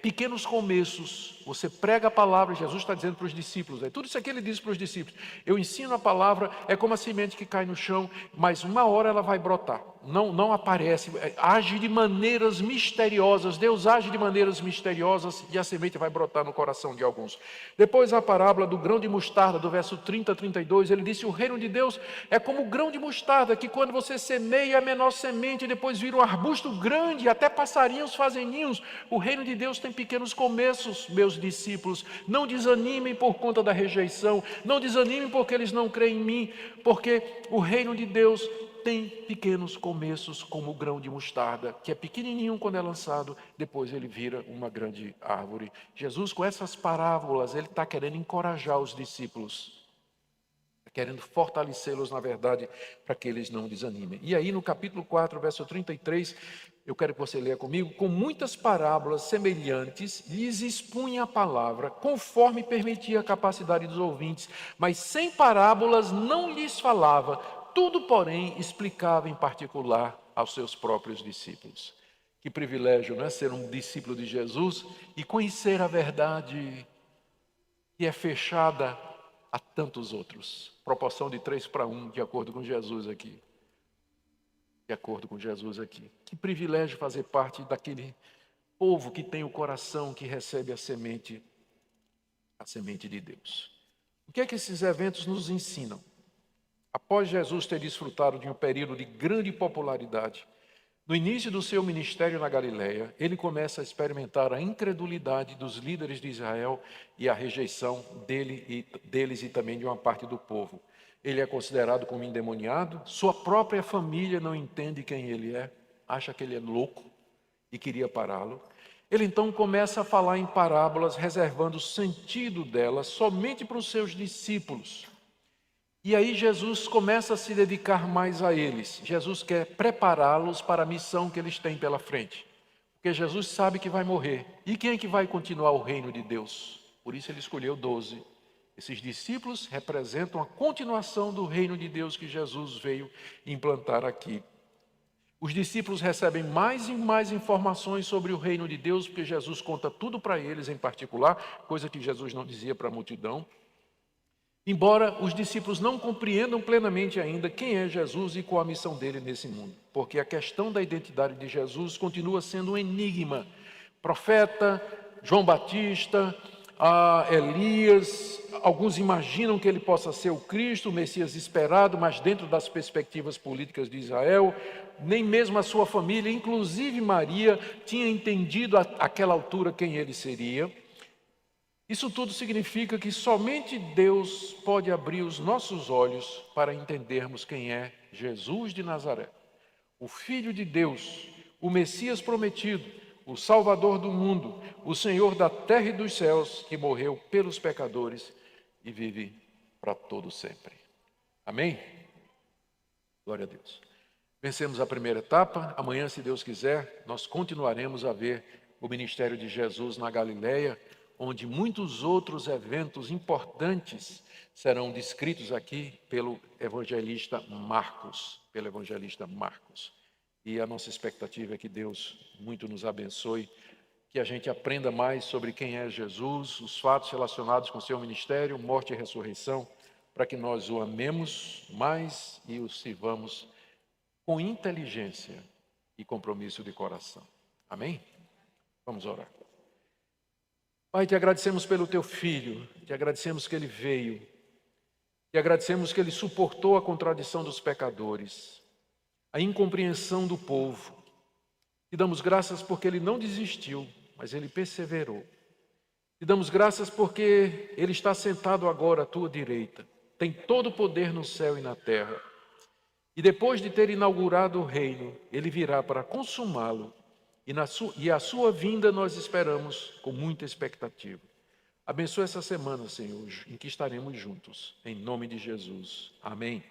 Pequenos começos, você prega a palavra, Jesus está dizendo para os discípulos, tudo isso aqui ele diz para os discípulos. Eu ensino a palavra, é como a semente que cai no chão, mas uma hora ela vai brotar. Não aparece, age de maneiras misteriosas. Deus age de maneiras misteriosas e a semente vai brotar no coração de alguns. Depois a parábola do grão de mostarda, do verso 30 a 32, ele disse: o reino de Deus é como o grão de mostarda, que quando você semeia a menor semente, depois vira um arbusto grande, até passarinhos fazem ninhos. O reino de Deus tem pequenos começos, meus discípulos. Não desanimem por conta da rejeição, não desanimem porque eles não creem em mim, porque o reino de Deus tem pequenos começos, como o grão de mostarda, que é pequenininho quando é lançado, depois ele vira uma grande árvore. Jesus, com essas parábolas, ele está querendo encorajar os discípulos, querendo fortalecê-los na verdade, para que eles não desanimem. E aí no capítulo 4, verso 33, eu quero que você leia comigo: com muitas parábolas semelhantes, lhes expunha a palavra, conforme permitia a capacidade dos ouvintes, mas sem parábolas não lhes falava, tudo, porém, explicava em particular aos seus próprios discípulos. Que privilégio, não é? Ser um discípulo de Jesus e conhecer a verdade que é fechada a tantos outros. Proporção de 3:1, de acordo com Jesus aqui. De acordo com Jesus aqui. Que privilégio fazer parte daquele povo que tem o coração que recebe a semente de Deus. O que é que esses eventos nos ensinam? Após Jesus ter desfrutado de um período de grande popularidade, no início do seu ministério na Galileia, ele começa a experimentar a incredulidade dos líderes de Israel e a rejeição deles e também de uma parte do povo. Ele é considerado como endemoniado, sua própria família não entende quem ele é, acha que ele é louco e queria pará-lo. Ele então começa a falar em parábolas, reservando o sentido delas somente para os seus discípulos. E aí Jesus começa a se dedicar mais a eles. Jesus quer prepará-los para a missão que eles têm pela frente. Porque Jesus sabe que vai morrer. E quem é que vai continuar o reino de Deus? Por isso ele escolheu 12. Esses discípulos representam a continuação do reino de Deus que Jesus veio implantar aqui. Os discípulos recebem mais e mais informações sobre o reino de Deus, porque Jesus conta tudo para eles em particular, coisa que Jesus não dizia para a multidão. Embora os discípulos não compreendam plenamente ainda quem é Jesus e qual a missão dele nesse mundo, porque a questão da identidade de Jesus continua sendo um enigma. Profeta, João Batista, Elias, alguns imaginam que ele possa ser o Cristo, o Messias esperado, mas dentro das perspectivas políticas de Israel, nem mesmo a sua família, inclusive Maria, tinha entendido àquela altura quem ele seria. Isso tudo significa que somente Deus pode abrir os nossos olhos para entendermos quem é Jesus de Nazaré, o Filho de Deus, o Messias prometido, o Salvador do mundo, o Senhor da terra e dos céus, que morreu pelos pecadores e vive para todo sempre. Amém? Glória a Deus. Vencemos a primeira etapa. Amanhã, se Deus quiser, nós continuaremos a ver o ministério de Jesus na Galileia, onde muitos outros eventos importantes serão descritos aqui pelo evangelista Marcos. E a nossa expectativa é que Deus muito nos abençoe, que a gente aprenda mais sobre quem é Jesus, os fatos relacionados com o seu ministério, morte e ressurreição, para que nós o amemos mais e o sirvamos com inteligência e compromisso de coração. Amém? Vamos orar. Pai, te agradecemos pelo teu Filho, te agradecemos que ele veio, te agradecemos que ele suportou a contradição dos pecadores, a incompreensão do povo. Te damos graças porque ele não desistiu, mas ele perseverou. Te damos graças porque ele está sentado agora à tua direita, tem todo o poder no céu e na terra. E depois de ter inaugurado o reino, ele virá para consumá-lo. E a sua vinda nós esperamos com muita expectativa. Abençoa essa semana, Senhor, em que estaremos juntos. Em nome de Jesus. Amém.